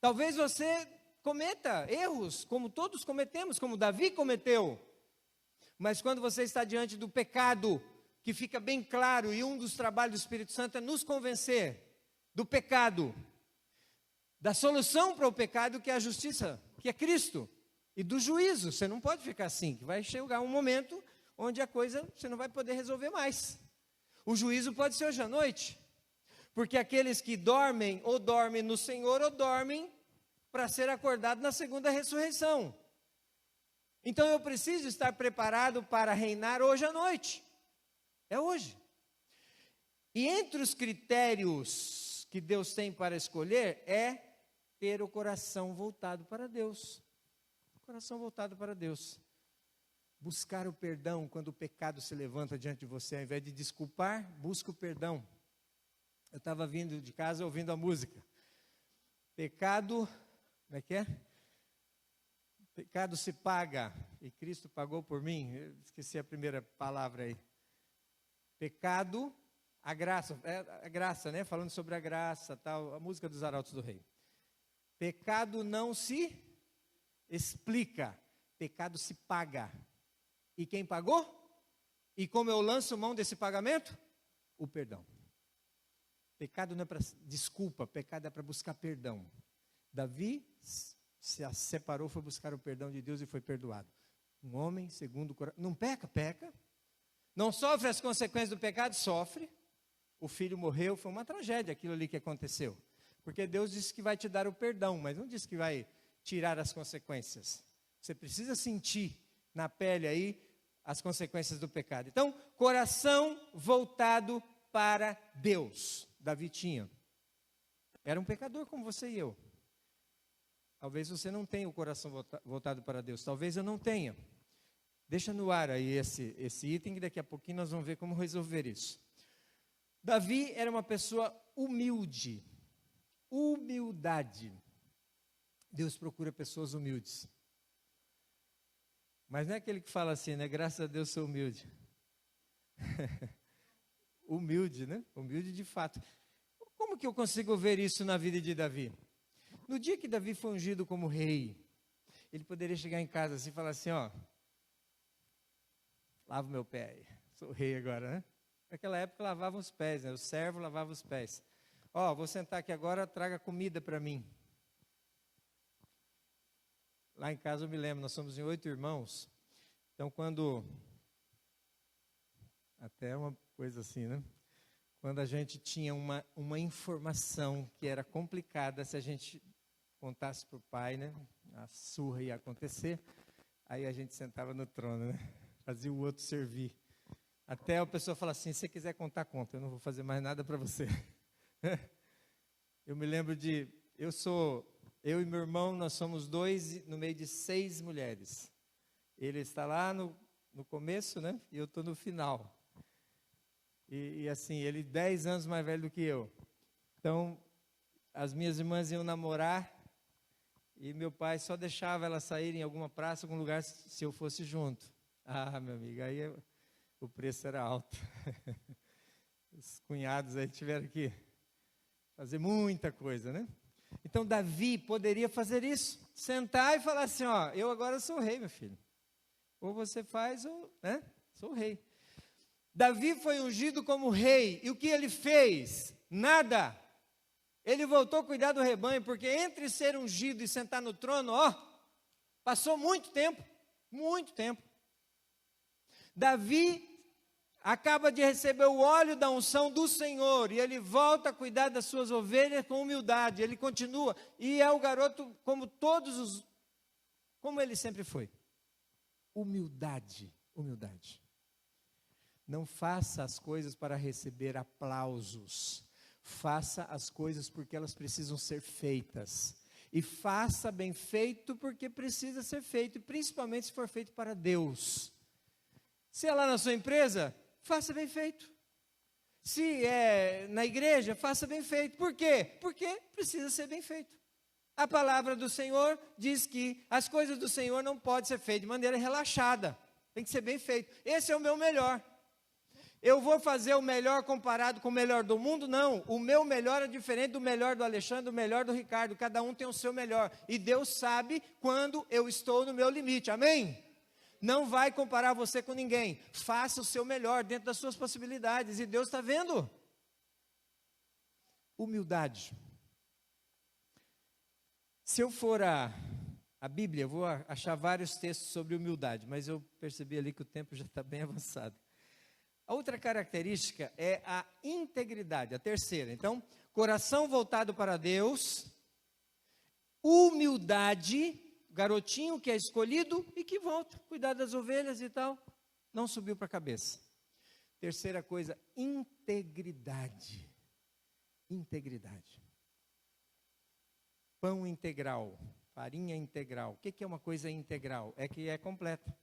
Talvez você cometa erros, como todos cometemos, como Davi cometeu. Mas quando você está diante do pecado, que fica bem claro, e um dos trabalhos do Espírito Santo é nos convencer do pecado, da solução para o pecado, que é a justiça, que é Cristo, e do juízo. Você não pode ficar assim, que vai chegar um momento onde a coisa você não vai poder resolver mais. O juízo pode ser hoje à noite, porque aqueles que dormem, ou dormem no Senhor, ou dormem para ser acordado na segunda ressurreição. Então eu preciso estar preparado para reinar hoje à noite. É hoje. E entre os critérios que Deus tem para escolher, é ter o coração voltado para Deus. Coração voltado para Deus. Buscar o perdão quando o pecado se levanta diante de você, ao invés de desculpar, busca o perdão. Eu estava vindo de casa ouvindo a música. Pecado, como é que é? Pecado se paga, e Cristo pagou por mim. Eu esqueci a primeira palavra aí. Pecado, a graça, a graça, né? Falando sobre a graça, tal, a música dos Arautos do Rei. Pecado não se explica, pecado se paga. E quem pagou? E como eu lanço mão desse pagamento? O perdão. Pecado não é para desculpa, pecado é para buscar perdão. Davi se separou, foi buscar o perdão de Deus e foi perdoado. Um homem segundo o coração. Não peca, peca. Não sofre as consequências do pecado, sofre. O filho morreu, foi uma tragédia aquilo ali que aconteceu. Porque Deus disse que vai te dar o perdão, mas não disse que vai tirar as consequências. Você precisa sentir na pele aí as consequências do pecado. Então, coração voltado para Deus. Davi tinha. Era um pecador como você e eu. Talvez você não tenha o coração voltado para Deus. Talvez eu não tenha. Deixa no ar aí esse item, que daqui a pouquinho nós vamos ver como resolver isso. Davi era uma pessoa humilde. Humildade. Deus procura pessoas humildes. Mas não é aquele que fala assim, né? Graças a Deus sou humilde. Humilde, né? Humilde de fato. Como que eu consigo ver isso na vida de Davi? No dia que Davi foi ungido como rei, ele poderia chegar em casa assim e falar assim, ó, lava o meu pé, sou rei agora, né? Naquela época lavavam os pés, né? O servo lavava os pés. Ó, vou sentar aqui agora, traga comida para mim. Lá em casa eu me lembro, nós somos em 8 irmãos, então quando, até uma coisa assim, né? Quando a gente tinha uma informação que era complicada, se a gente contasse para o pai, né? A surra ia acontecer, aí a gente sentava no trono, né? Fazia o outro servir. Até a pessoa fala assim, se você quiser contar, conta, eu não vou fazer mais nada para você. Eu me lembro eu e meu irmão, nós somos 2 no meio de 6 mulheres. Ele está lá no começo, né? E eu estou no final. E assim, ele 10 anos mais velho do que eu. Então, as minhas irmãs iam namorar e meu pai só deixava elas saírem em alguma praça, algum lugar, se eu fosse junto. Ah, meu amigo, aí o preço era alto. Os cunhados aí tiveram que fazer muita coisa, né? Então, Davi poderia fazer isso, sentar e falar assim, ó, eu agora sou rei, meu filho. Ou você faz, ou, né? Sou rei. Davi foi ungido como rei, e o que ele fez? Nada. Ele voltou a cuidar do rebanho, porque entre ser ungido e sentar no trono, ó, passou muito tempo, muito tempo. Davi acaba de receber o óleo da unção do Senhor, e ele volta a cuidar das suas ovelhas com humildade, ele continua, e é o garoto como ele sempre foi. Humildade, humildade. Não faça as coisas para receber aplausos. Faça as coisas porque elas precisam ser feitas. E faça bem feito porque precisa ser feito. E principalmente se for feito para Deus. Se é lá na sua empresa, faça bem feito. Se é na igreja, faça bem feito. Por quê? Porque precisa ser bem feito. A palavra do Senhor diz que as coisas do Senhor não podem ser feitas de maneira relaxada. Tem que ser bem feito. Esse é o meu melhor. Eu vou fazer o melhor comparado com o melhor do mundo? Não, o meu melhor é diferente do melhor do Alexandre, do melhor do Ricardo, cada um tem o seu melhor, e Deus sabe quando eu estou no meu limite, amém? Não vai comparar você com ninguém, faça o seu melhor dentro das suas possibilidades, e Deus está vendo. Humildade. Se eu for a Bíblia, eu vou achar vários textos sobre humildade, mas eu percebi ali que o tempo já está bem avançado. A outra característica é a integridade, a terceira. Então, coração voltado para Deus, humildade, garotinho que é escolhido e que volta, cuidar das ovelhas e tal, não subiu para a cabeça. Terceira coisa, integridade. Integridade. Pão integral, farinha integral. O que é uma coisa integral? É que é completa.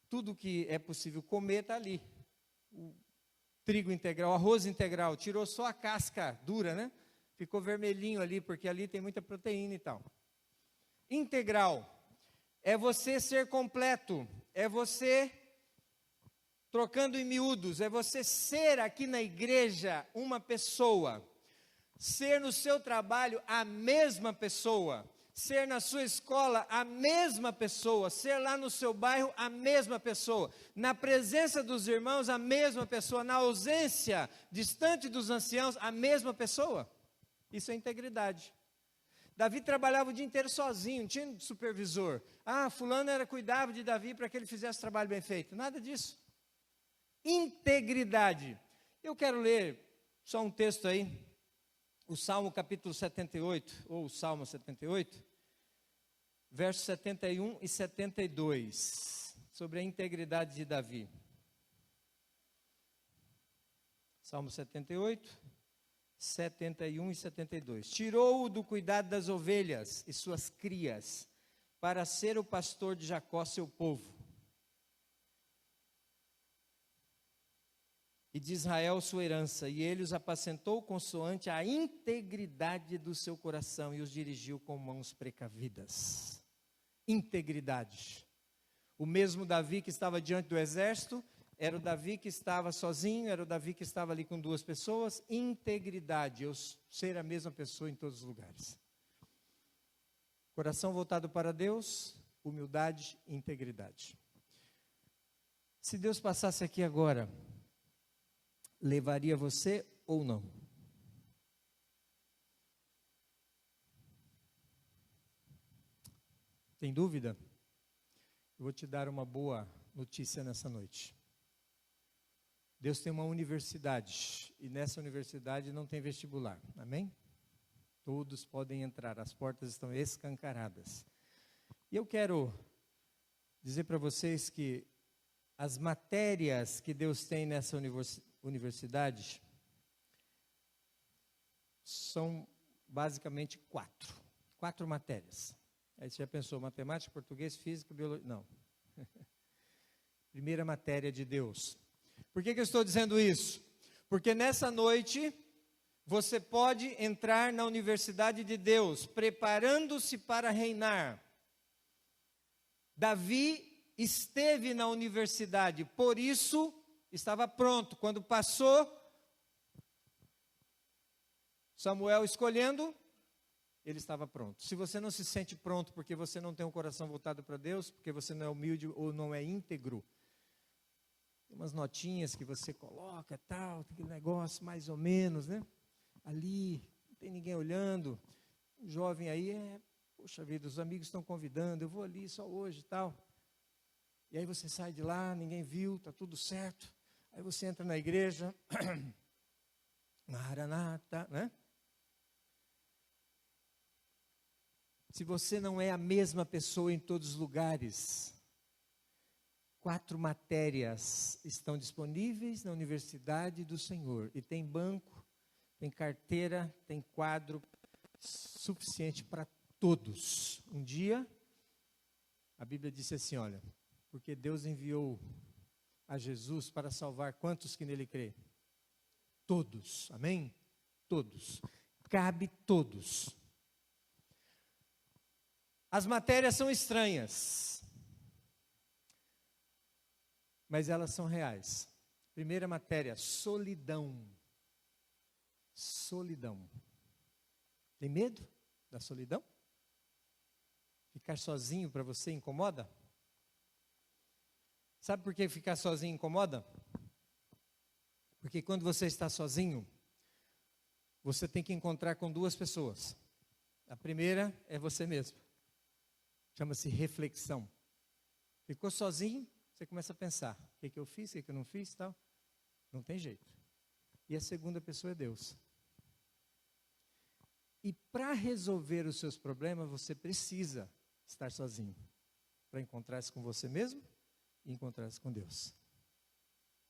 Tudo que é possível comer está ali. O trigo integral, arroz integral, tirou só a casca dura, né? Ficou vermelhinho ali, porque ali tem muita proteína e tal. Integral. é você ser completo, é você, trocando em miúdos, é você ser aqui na igreja uma pessoa, ser no seu trabalho a mesma pessoa, ser na sua escola a mesma pessoa, ser lá no seu bairro a mesma pessoa, na presença dos irmãos a mesma pessoa, na ausência distante dos anciãos a mesma pessoa. Isso é integridade. Davi trabalhava o dia inteiro sozinho, não tinha supervisor. Fulano cuidava de Davi para que ele fizesse o trabalho bem feito. Nada disso. Integridade. Eu quero ler só um texto aí, o Salmo capítulo 78, ou o Salmo 78, versos 71 e 72, sobre a integridade de Davi. Salmo 78, 71 e 72. Tirou-o do cuidado das ovelhas e suas crias, para ser o pastor de Jacó, seu povo, e de Israel sua herança, e ele os apacentou consoante a integridade do seu coração, e os dirigiu com mãos precavidas. Integridade. O mesmo Davi que estava diante do exército, era o Davi que estava sozinho, era o Davi que estava ali com duas pessoas. Integridade, eu ser a mesma pessoa em todos os lugares. Coração voltado para Deus, humildade e integridade. Se Deus passasse aqui agora, levaria você ou não? Tem dúvida? Eu vou te dar uma boa notícia nessa noite. Deus tem uma universidade, e nessa universidade não tem vestibular, amém? Todos podem entrar, as portas estão escancaradas. E eu quero dizer para vocês que as matérias que Deus tem nessa universidade são basicamente quatro matérias. Aí você já pensou, matemática, português, física, biologia? Não. Primeira matéria de Deus. Por que eu estou dizendo isso? Porque nessa noite você pode entrar na universidade de Deus, preparando-se para reinar. Davi esteve na universidade, por isso estava pronto. Quando passou, Samuel escolhendo, ele estava pronto. Se você não se sente pronto porque você não tem um coração voltado para Deus, porque você não é humilde ou não é íntegro, tem umas notinhas que você coloca, tal, aquele negócio mais ou menos, né? Ali, não tem ninguém olhando. O jovem aí poxa vida, os amigos estão convidando, eu vou ali só hoje e tal. E aí você sai de lá, ninguém viu, está tudo certo. Aí você entra na igreja, Maranata, né? Se você não é a mesma pessoa em todos os lugares, 4 matérias estão disponíveis na Universidade do Senhor. E tem banco, tem carteira, tem quadro suficiente para todos. Um dia, a Bíblia disse assim, olha, porque Deus enviou a Jesus para salvar quantos que nele crê? Todos, amém? Todos. Cabe todos. As matérias são estranhas, mas elas são reais. Primeira matéria, solidão. Solidão. Tem medo da solidão? Ficar sozinho para você incomoda? Sabe por que ficar sozinho incomoda? Porque quando você está sozinho, você tem que encontrar com 2 pessoas. A primeira é você mesmo. Chama-se reflexão. Ficou sozinho, você começa a pensar. O que eu fiz, o que eu não fiz, tal. Não tem jeito. E a segunda pessoa é Deus. E para resolver os seus problemas, você precisa estar sozinho. Para encontrar-se com você mesmo e encontrar-se com Deus.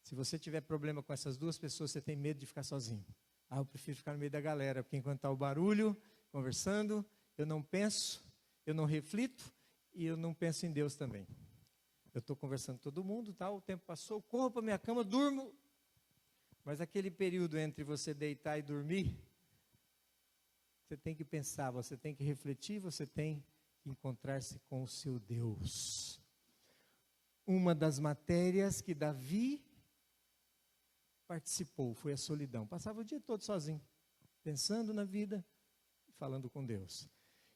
Se você tiver problema com essas 2 pessoas, você tem medo de ficar sozinho. Eu prefiro ficar no meio da galera, porque enquanto está o barulho, conversando, eu não penso, eu não reflito e eu não penso em Deus também. Eu estou conversando com todo mundo, tal, o tempo passou, corro para minha cama, durmo. Mas aquele período entre você deitar e dormir, você tem que pensar, você tem que refletir, você tem encontrar-se com o seu Deus. Uma das matérias que Davi participou foi a solidão. Passava o dia todo sozinho, pensando na vida e falando com Deus.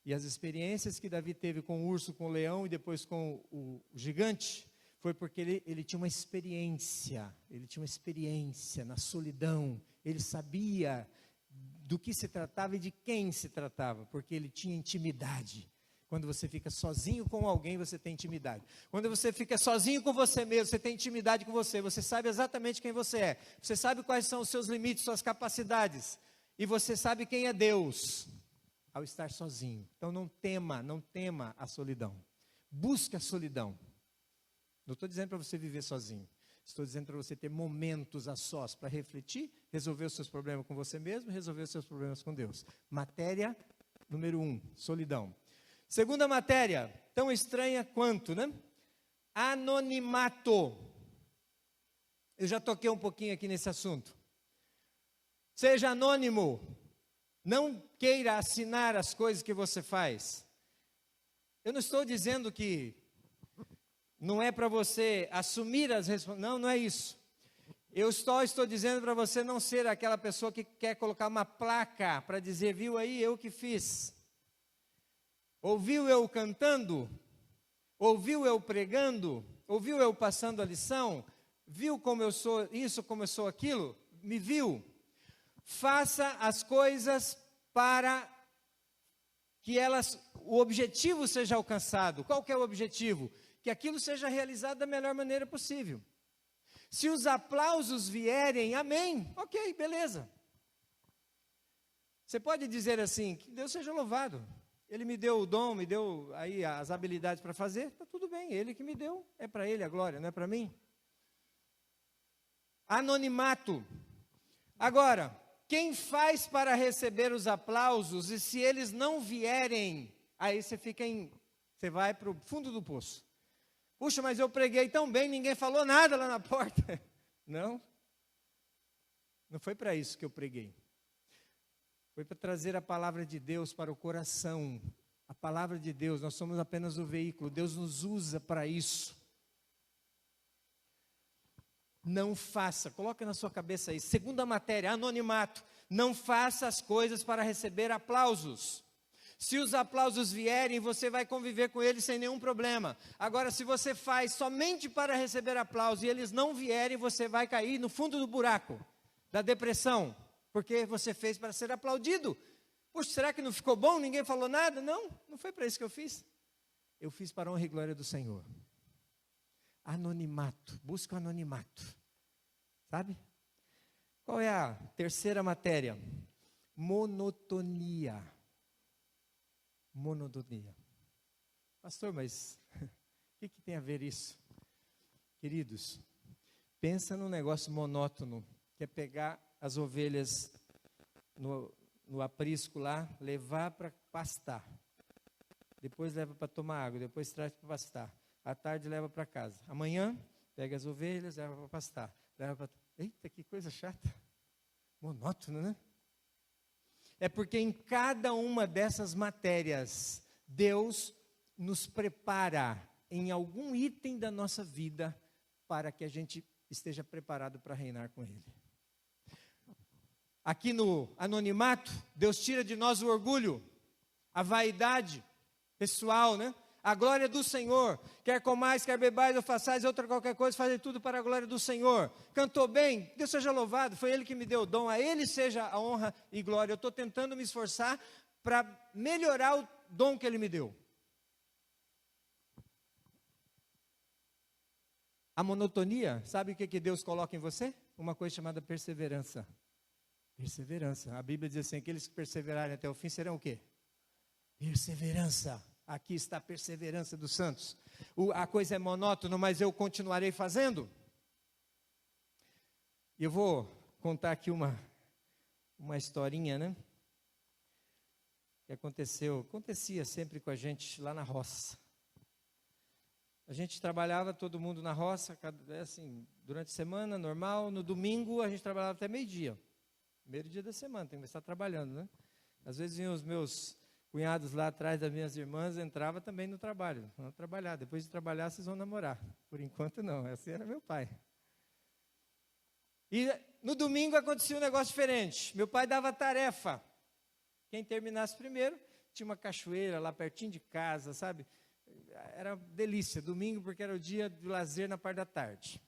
E as experiências que Davi teve com o urso, com o leão e depois com o gigante, foi porque ele tinha uma experiência na solidão. Ele sabia do que se tratava e de quem se tratava, porque ele tinha intimidade. Quando você fica sozinho com alguém, você tem intimidade. Quando você fica sozinho com você mesmo, você tem intimidade com você. Você sabe exatamente quem você é. Você sabe quais são os seus limites, suas capacidades. E você sabe quem é Deus ao estar sozinho. Então não tema a solidão. Busque a solidão. Não estou dizendo para você viver sozinho. Estou dizendo para você ter momentos a sós para refletir, resolver os seus problemas com você mesmo, resolver os seus problemas com Deus. Matéria número 1, solidão. Segunda matéria, tão estranha quanto, né? Anonimato. Eu já toquei um pouquinho aqui nesse assunto. Seja anônimo. Não queira assinar as coisas que você faz. Eu não estou dizendo que não é para você assumir as responsabilidades. Não é isso. Eu estou dizendo para você não ser aquela pessoa que quer colocar uma placa para dizer, viu aí, eu que fiz. Ouviu eu cantando? Ouviu eu pregando? Ouviu eu passando a lição? Viu como eu sou isso, como eu sou aquilo? Me viu? Faça as coisas para que o objetivo seja alcançado. Qual que é o objetivo? Que aquilo seja realizado da melhor maneira possível. Se os aplausos vierem, amém, ok, beleza. Você pode dizer assim, que Deus seja louvado. Ele me deu o dom, me deu aí as habilidades para fazer, está tudo bem, Ele que me deu, é para Ele a glória, não é para mim. Anonimato. Agora, quem faz para receber os aplausos, e se eles não vierem, aí você vai para o fundo do poço. Puxa, mas eu preguei tão bem, ninguém falou nada lá na porta. Não foi para isso que eu preguei. Foi para trazer a palavra de Deus para o coração. A palavra de Deus, nós somos apenas o veículo. Deus nos usa para isso. Não faça, coloca na sua cabeça aí. Segunda matéria, anonimato. Não faça as coisas para receber aplausos. Se os aplausos vierem, você vai conviver com eles sem nenhum problema. Agora, se você faz somente para receber aplausos e eles não vierem, você vai cair no fundo do buraco da depressão. Porque você fez para ser aplaudido. Poxa, será que não ficou bom? Ninguém falou nada? Não foi para isso que eu fiz. Eu fiz para a honra e glória do Senhor. Anonimato, busca o anonimato. Sabe? Qual é a terceira matéria? Monotonia. Monotonia. Pastor, mas o que tem a ver isso? Queridos, pensa num negócio monótono, que é pegar as ovelhas no aprisco lá, levar para pastar. Depois leva para tomar água, depois traz para pastar. À tarde leva para casa. Amanhã, pega as ovelhas, leva para pastar. Eita, que coisa chata. Monótono, né? É porque em cada uma dessas matérias, Deus nos prepara em algum item da nossa vida para que a gente esteja preparado para reinar com Ele. Aqui no anonimato, Deus tira de nós o orgulho, a vaidade pessoal, né? A glória do Senhor. Quer comais, quer bebais ou façais outra qualquer coisa, fazem tudo para a glória do Senhor. Cantou bem? Deus seja louvado, foi Ele que me deu o dom, a Ele seja a honra e glória. Eu estou tentando me esforçar para melhorar o dom que Ele me deu. A monotonia, sabe o que Deus coloca em você? Uma coisa chamada perseverança. Perseverança. A Bíblia diz assim, aqueles que perseverarem até o fim serão o quê? Perseverança. Aqui está a perseverança dos santos. A coisa é monótona, mas eu continuarei fazendo. E eu vou contar aqui uma historinha, né? Que acontecia sempre com a gente lá na roça. A gente trabalhava todo mundo na roça, assim, durante a semana, normal. No domingo a gente trabalhava até meio-dia. Primeiro dia da semana, tem que estar trabalhando, né? Às vezes vinham os meus cunhados lá atrás das minhas irmãs entravam também no trabalho. Vão trabalhar. Depois de trabalhar, vocês vão namorar. Por enquanto, não. Esse era meu pai. E no domingo acontecia um negócio diferente. Meu pai dava tarefa. Quem terminasse primeiro, tinha uma cachoeira lá pertinho de casa, sabe? Era delícia. Domingo, porque era o dia do lazer na parte da tarde.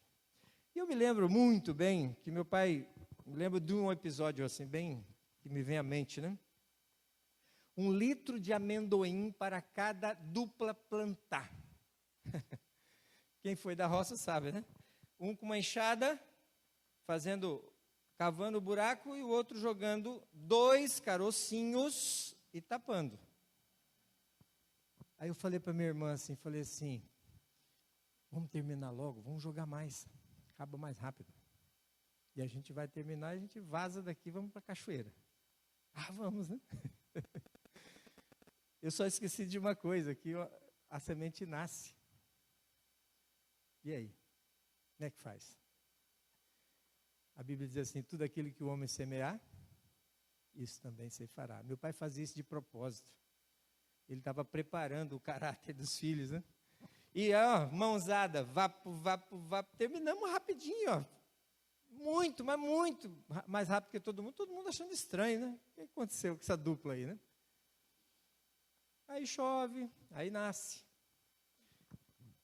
E eu me lembro muito bem que meu pai... Me lembro de um episódio assim, bem... que me vem à mente, né? 1 litro de amendoim para cada dupla plantar. Quem foi da roça sabe, né? Um com uma enxada, cavando o buraco, e o outro jogando 2 carocinhos e tapando. Aí eu falei para minha irmã assim, vamos terminar logo, vamos jogar mais, acaba mais rápido. E a gente vai terminar, a gente vaza daqui, vamos para a cachoeira. Ah, vamos, né? Eu só esqueci de uma coisa, que a semente nasce. E aí? Como é que faz? A Bíblia diz assim, tudo aquilo que o homem semear, isso também se fará. Meu pai fazia isso de propósito. Ele estava preparando o caráter dos filhos, né? E, mãozada, vapo, terminamos rapidinho, muito, mas muito mais rápido que todo mundo achando estranho, né? O que aconteceu com essa dupla aí, né? Aí chove, aí nasce.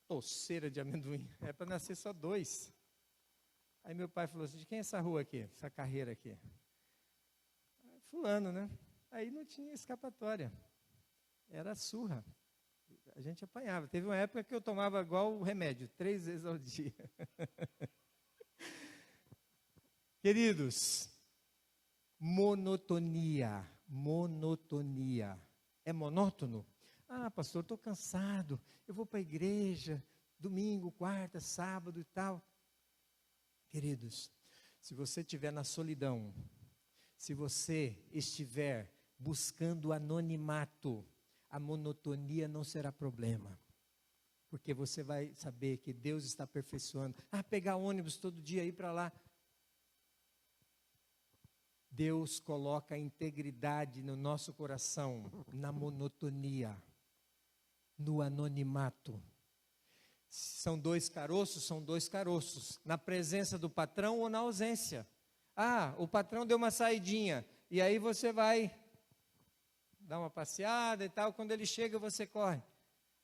Toceira de amendoim, é para nascer só 2. Aí meu pai falou assim, de quem é essa rua aqui, essa carreira aqui? Fulano, né? Aí não tinha escapatória, era surra. A gente apanhava. Teve uma época que eu tomava igual o remédio, 3 vezes ao dia. Queridos, monotonia. É monótono? Ah, pastor, estou cansado, eu vou para a igreja, domingo, quarta, sábado e tal. Queridos, se você estiver na solidão, se você estiver buscando anonimato, a monotonia não será problema. Porque você vai saber que Deus está aperfeiçoando. Pegar ônibus todo dia, ir para lá. Deus coloca a integridade no nosso coração, na monotonia, no anonimato. São 2 caroços, são 2 caroços, na presença do patrão ou na ausência. O patrão deu uma saidinha, e aí você vai dar uma passeada e tal, quando ele chega você corre.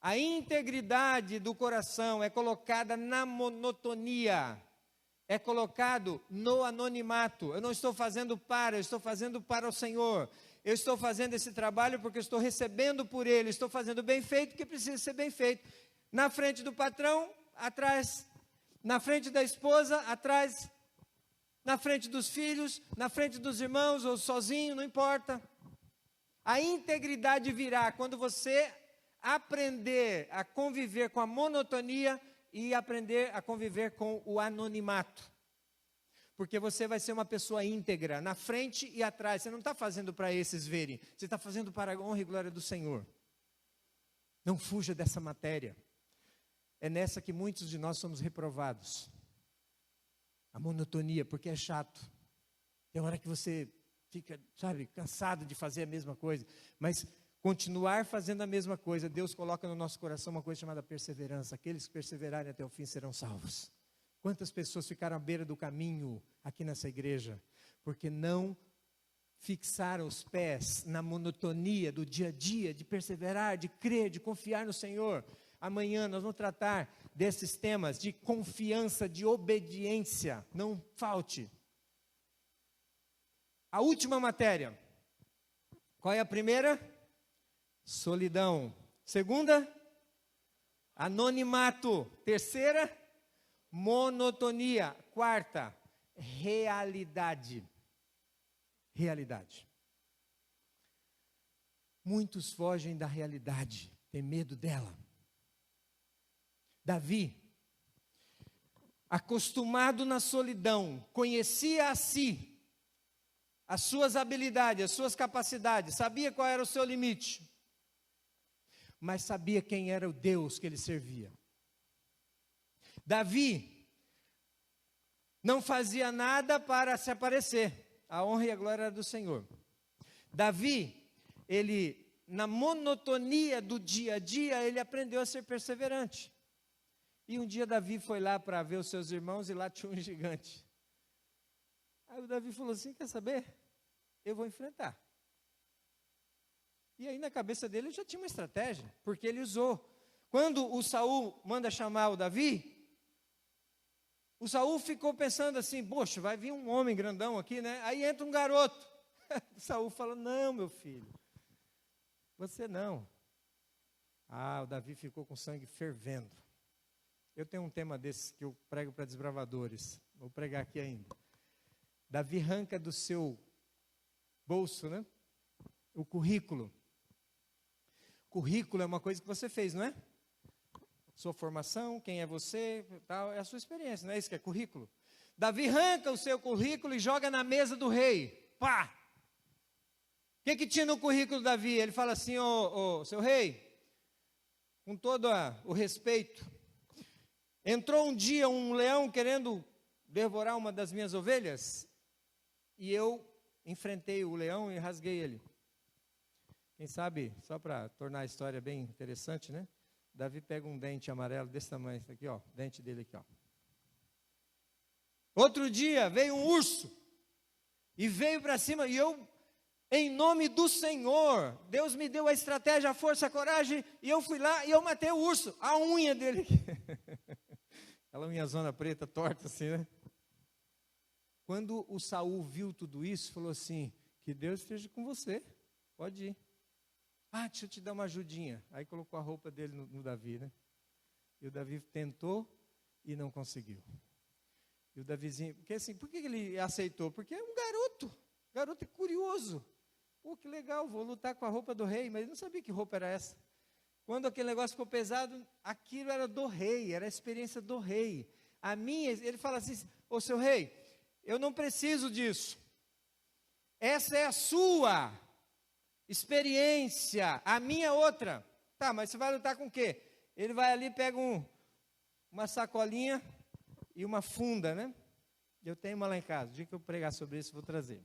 A integridade do coração é colocada na monotonia. É colocado no anonimato. Eu não estou fazendo eu estou fazendo para o Senhor. Eu estou fazendo esse trabalho porque eu estou recebendo por Ele. Estou fazendo bem feito porque precisa ser bem feito. Na frente do patrão, atrás. Na frente da esposa, atrás. Na frente dos filhos, na frente dos irmãos ou sozinho, não importa. A integridade virá quando você aprender a conviver com a monotonia e aprender a conviver com o anonimato. Porque você vai ser uma pessoa íntegra, na frente e atrás. Você não está fazendo para esses verem, você está fazendo para a honra e glória do Senhor. Não fuja dessa matéria. É nessa que muitos de nós somos reprovados. A monotonia, porque é chato. Tem hora que você fica, cansado de fazer a mesma coisa. Mas continuar fazendo a mesma coisa, Deus coloca no nosso coração uma coisa chamada perseverança. Aqueles que perseverarem até o fim serão salvos. Quantas pessoas ficaram à beira do caminho aqui nessa igreja, porque não fixaram os pés na monotonia do dia a dia, de perseverar, de crer, de confiar no Senhor. Amanhã nós vamos tratar desses temas de confiança, de obediência. Não falte. A última matéria. Qual é a primeira? Solidão. Segunda? Anonimato. Terceira? Monotonia. Quarta? Realidade. Realidade. Muitos fogem da realidade, têm medo dela. Davi, acostumado na solidão, conhecia a si, as suas habilidades, as suas capacidades, sabia qual era o seu limite, mas sabia quem era o Deus que ele servia. Davi não fazia nada para se aparecer, a honra e a glória era do Senhor. Davi, ele na monotonia do dia a dia, ele aprendeu a ser perseverante. E um dia Davi foi lá para ver os seus irmãos e lá tinha um gigante. Aí o Davi falou assim, quer saber? Eu vou enfrentar. E aí na cabeça dele já tinha uma estratégia, porque ele usou. Quando o Saul manda chamar o Davi, o Saul ficou pensando assim, poxa, vai vir um homem grandão aqui, né? Aí entra um garoto. O Saul fala, não, meu filho, você não. Ah, o Davi ficou com sangue fervendo. Eu tenho um tema desse que eu prego para desbravadores, vou pregar aqui ainda. Davi arranca do seu bolso, né? O currículo. Currículo é uma coisa que você fez, não é? Sua formação, quem é você, tal, é a sua experiência, não é isso que é currículo? Davi arranca o seu currículo e joga na mesa do rei. Pá! O que tinha no currículo do Davi? Ele fala assim, seu rei, com todo o respeito, entrou um dia um leão querendo devorar uma das minhas ovelhas, e eu enfrentei o leão e rasguei ele. Quem sabe, só para tornar a história bem interessante, né? Davi pega um dente amarelo desse tamanho, aqui, ó, dente dele aqui, ó. Outro dia veio um urso e veio para cima e eu, em nome do Senhor, Deus me deu a estratégia, a força, a coragem, e eu fui lá e eu matei o urso, a unha dele aqui. Aquela unha zona preta, torta assim, né? Quando o Saul viu tudo isso, falou assim, que Deus esteja com você, pode ir. Ah, deixa eu te dar uma ajudinha. Aí colocou a roupa dele no Davi, né? E o Davi tentou e não conseguiu. E o Davizinho, porque assim, por que ele aceitou? Porque é um garoto. O garoto é curioso. Pô, que legal, vou lutar com a roupa do rei, mas ele não sabia que roupa era essa. Quando aquele negócio ficou pesado, aquilo era do rei, era a experiência do rei. A minha, ele fala assim, ô seu rei, eu não preciso disso. Essa é a sua experiência, a minha outra. Tá, mas você vai lutar com o quê? Ele vai ali, pega uma sacolinha e uma funda, né? Eu tenho uma lá em casa, o dia que eu pregar sobre isso, vou trazer.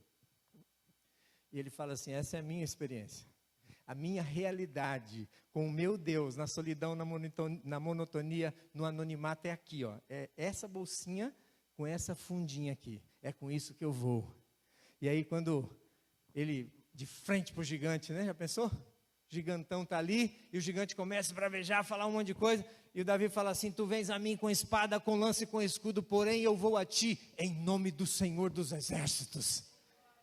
E ele fala assim, essa é a minha experiência. A minha realidade com o meu Deus, na solidão, na monotonia, no anonimato é aqui, ó. É essa bolsinha com essa fundinha aqui. É com isso que eu vou. E aí quando ele, de frente para o gigante, né? Já pensou? O gigantão está ali, e o gigante começa a bravejar, falar um monte de coisa, e o Davi fala assim, tu vens a mim com espada, com lança e com escudo, porém eu vou a ti, em nome do Senhor dos Exércitos.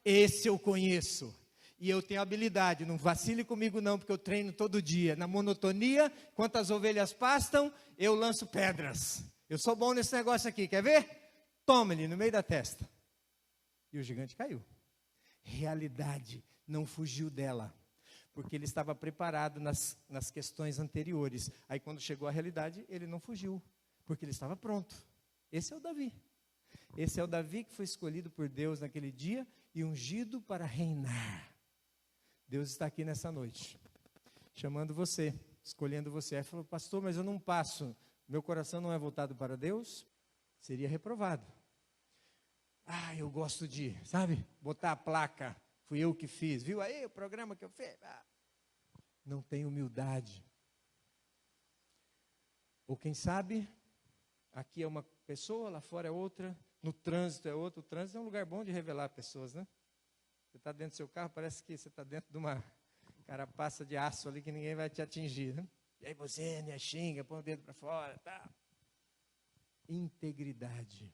Esse eu conheço. E eu tenho habilidade, não vacile comigo não, porque eu treino todo dia. Na monotonia, enquanto as ovelhas pastam, eu lanço pedras. Eu sou bom nesse negócio aqui, quer ver? Toma-lhe no meio da testa. E o gigante caiu. Realidade, não fugiu dela. Porque ele estava preparado nas questões anteriores. Aí quando chegou a realidade, ele não fugiu. Porque ele estava pronto. Esse é o Davi. Esse é o Davi que foi escolhido por Deus naquele dia e ungido para reinar. Deus está aqui nessa noite, chamando você, escolhendo você. Aí falou, pastor, mas eu não passo, meu coração não é voltado para Deus, seria reprovado. Ah, eu gosto de, sabe, botar a placa, fui eu que fiz, viu aí o programa que eu fiz? Ah. Não tem humildade. Ou quem sabe, aqui é uma pessoa, lá fora é outra, no trânsito é outra. O trânsito é um lugar bom de revelar pessoas, né? Você está dentro do seu carro, parece que você está dentro de uma carapaça de aço ali que ninguém vai te atingir, né? E aí você me xinga, põe o dedo para fora, tá? Integridade.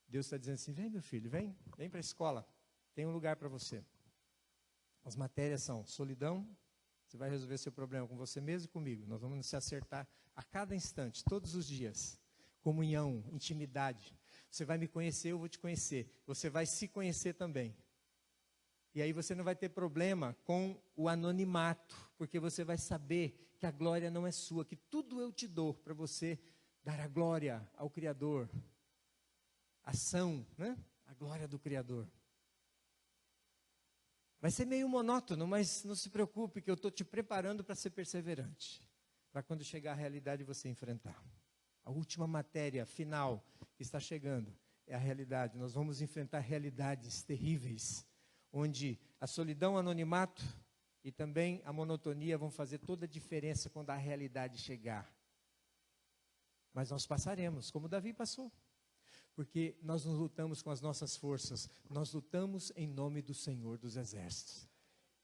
Deus está dizendo assim, vem meu filho, vem para a escola, tem um lugar para você. As matérias são solidão, você vai resolver seu problema com você mesmo e comigo. Nós vamos se acertar a cada instante, todos os dias. Comunhão, intimidade. Você vai me conhecer, eu vou te conhecer. Você vai se conhecer também. E aí você não vai ter problema com o anonimato, porque você vai saber que a glória não é sua, que tudo eu te dou para você dar a glória ao Criador. Ação, né? A glória do Criador. Vai ser meio monótono, mas não se preocupe que eu estou te preparando para ser perseverante. Para quando chegar a realidade você enfrentar. A última matéria final que está chegando é a realidade. Nós vamos enfrentar realidades terríveis, onde a solidão, o anonimato e também a monotonia vão fazer toda a diferença quando a realidade chegar. Mas nós passaremos, como Davi passou. Porque nós não lutamos com as nossas forças, nós lutamos em nome do Senhor dos Exércitos.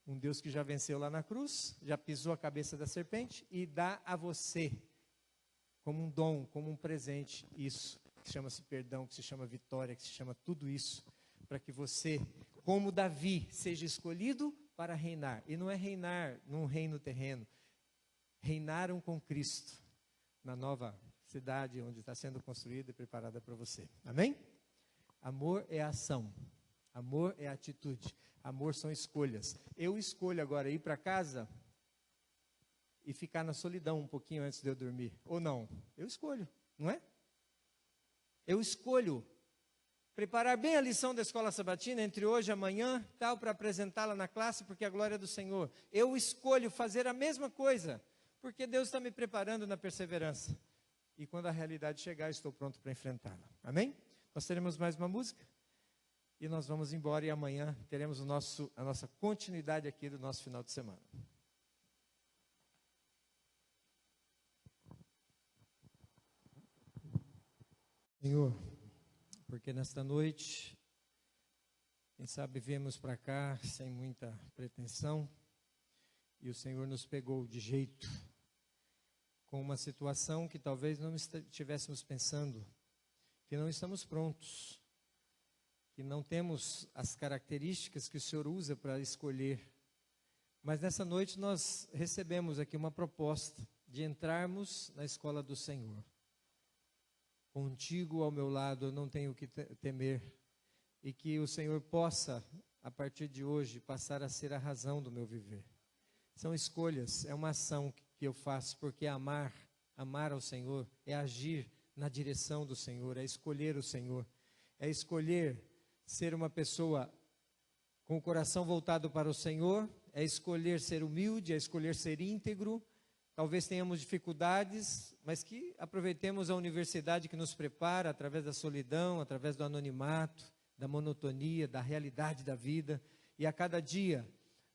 Um Deus que já venceu lá na cruz, já pisou a cabeça da serpente e dá a você, como um dom, como um presente, isso, que chama-se perdão, que se chama vitória, que se chama tudo isso, para que você, como Davi, seja escolhido para reinar. E não é reinar num reino terreno, reinaram com Cristo na nova cidade onde está sendo construída e preparada para você. Amém? Amor é ação, amor é atitude, amor são escolhas. Eu escolho agora ir para casa e ficar na solidão um pouquinho antes de eu dormir, ou não? Eu escolho, não é? Eu escolho preparar bem a lição da escola sabatina entre hoje e amanhã, tal, para apresentá-la na classe, porque é a glória do Senhor. Eu escolho fazer a mesma coisa, porque Deus está me preparando na perseverança. E quando a realidade chegar, estou pronto para enfrentá-la. Amém? Nós teremos mais uma música e nós vamos embora e amanhã teremos a nossa continuidade aqui do nosso final de semana. Senhor, porque nesta noite, quem sabe viemos para cá sem muita pretensão e o Senhor nos pegou de jeito, com uma situação que talvez não estivéssemos pensando, que não estamos prontos, que não temos as características que o Senhor usa para escolher. Mas nessa noite nós recebemos aqui uma proposta de entrarmos na escola do Senhor. Contigo ao meu lado eu não tenho o que temer, e que o Senhor possa, a partir de hoje, passar a ser a razão do meu viver. São escolhas, é uma ação que eu faço, porque amar ao Senhor é agir na direção do Senhor, é escolher o Senhor, é escolher ser uma pessoa com o coração voltado para o Senhor, é escolher ser humilde, é escolher ser íntegro. Talvez tenhamos dificuldades, mas que aproveitemos a universidade que nos prepara através da solidão, através do anonimato, da monotonia, da realidade da vida, e a cada dia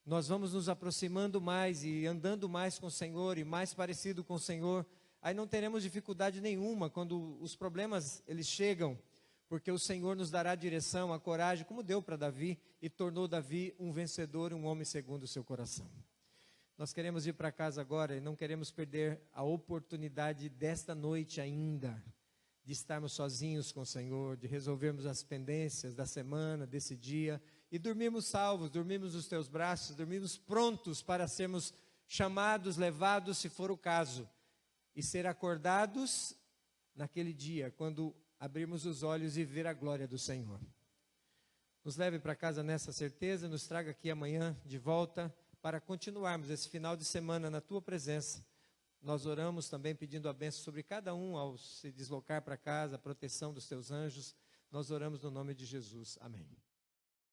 nós vamos nos aproximando mais e andando mais com o Senhor e mais parecido com o Senhor. Aí não teremos dificuldade nenhuma quando os problemas eles chegam, porque o Senhor nos dará a direção, a coragem, como deu para Davi, e tornou Davi um vencedor, um homem segundo o seu coração. Nós queremos ir para casa agora e não queremos perder a oportunidade desta noite ainda, de estarmos sozinhos com o Senhor, de resolvermos as pendências da semana, desse dia, e dormirmos salvos, dormirmos nos teus braços, dormirmos prontos para sermos chamados, levados, se for o caso, e ser acordados naquele dia, quando abrirmos os olhos e ver a glória do Senhor. Nos leve para casa nessa certeza, nos traga aqui amanhã de volta, para continuarmos esse final de semana na tua presença. Nós oramos também pedindo a bênção sobre cada um ao se deslocar para casa, a proteção dos teus anjos. Nós oramos no nome de Jesus. Amém.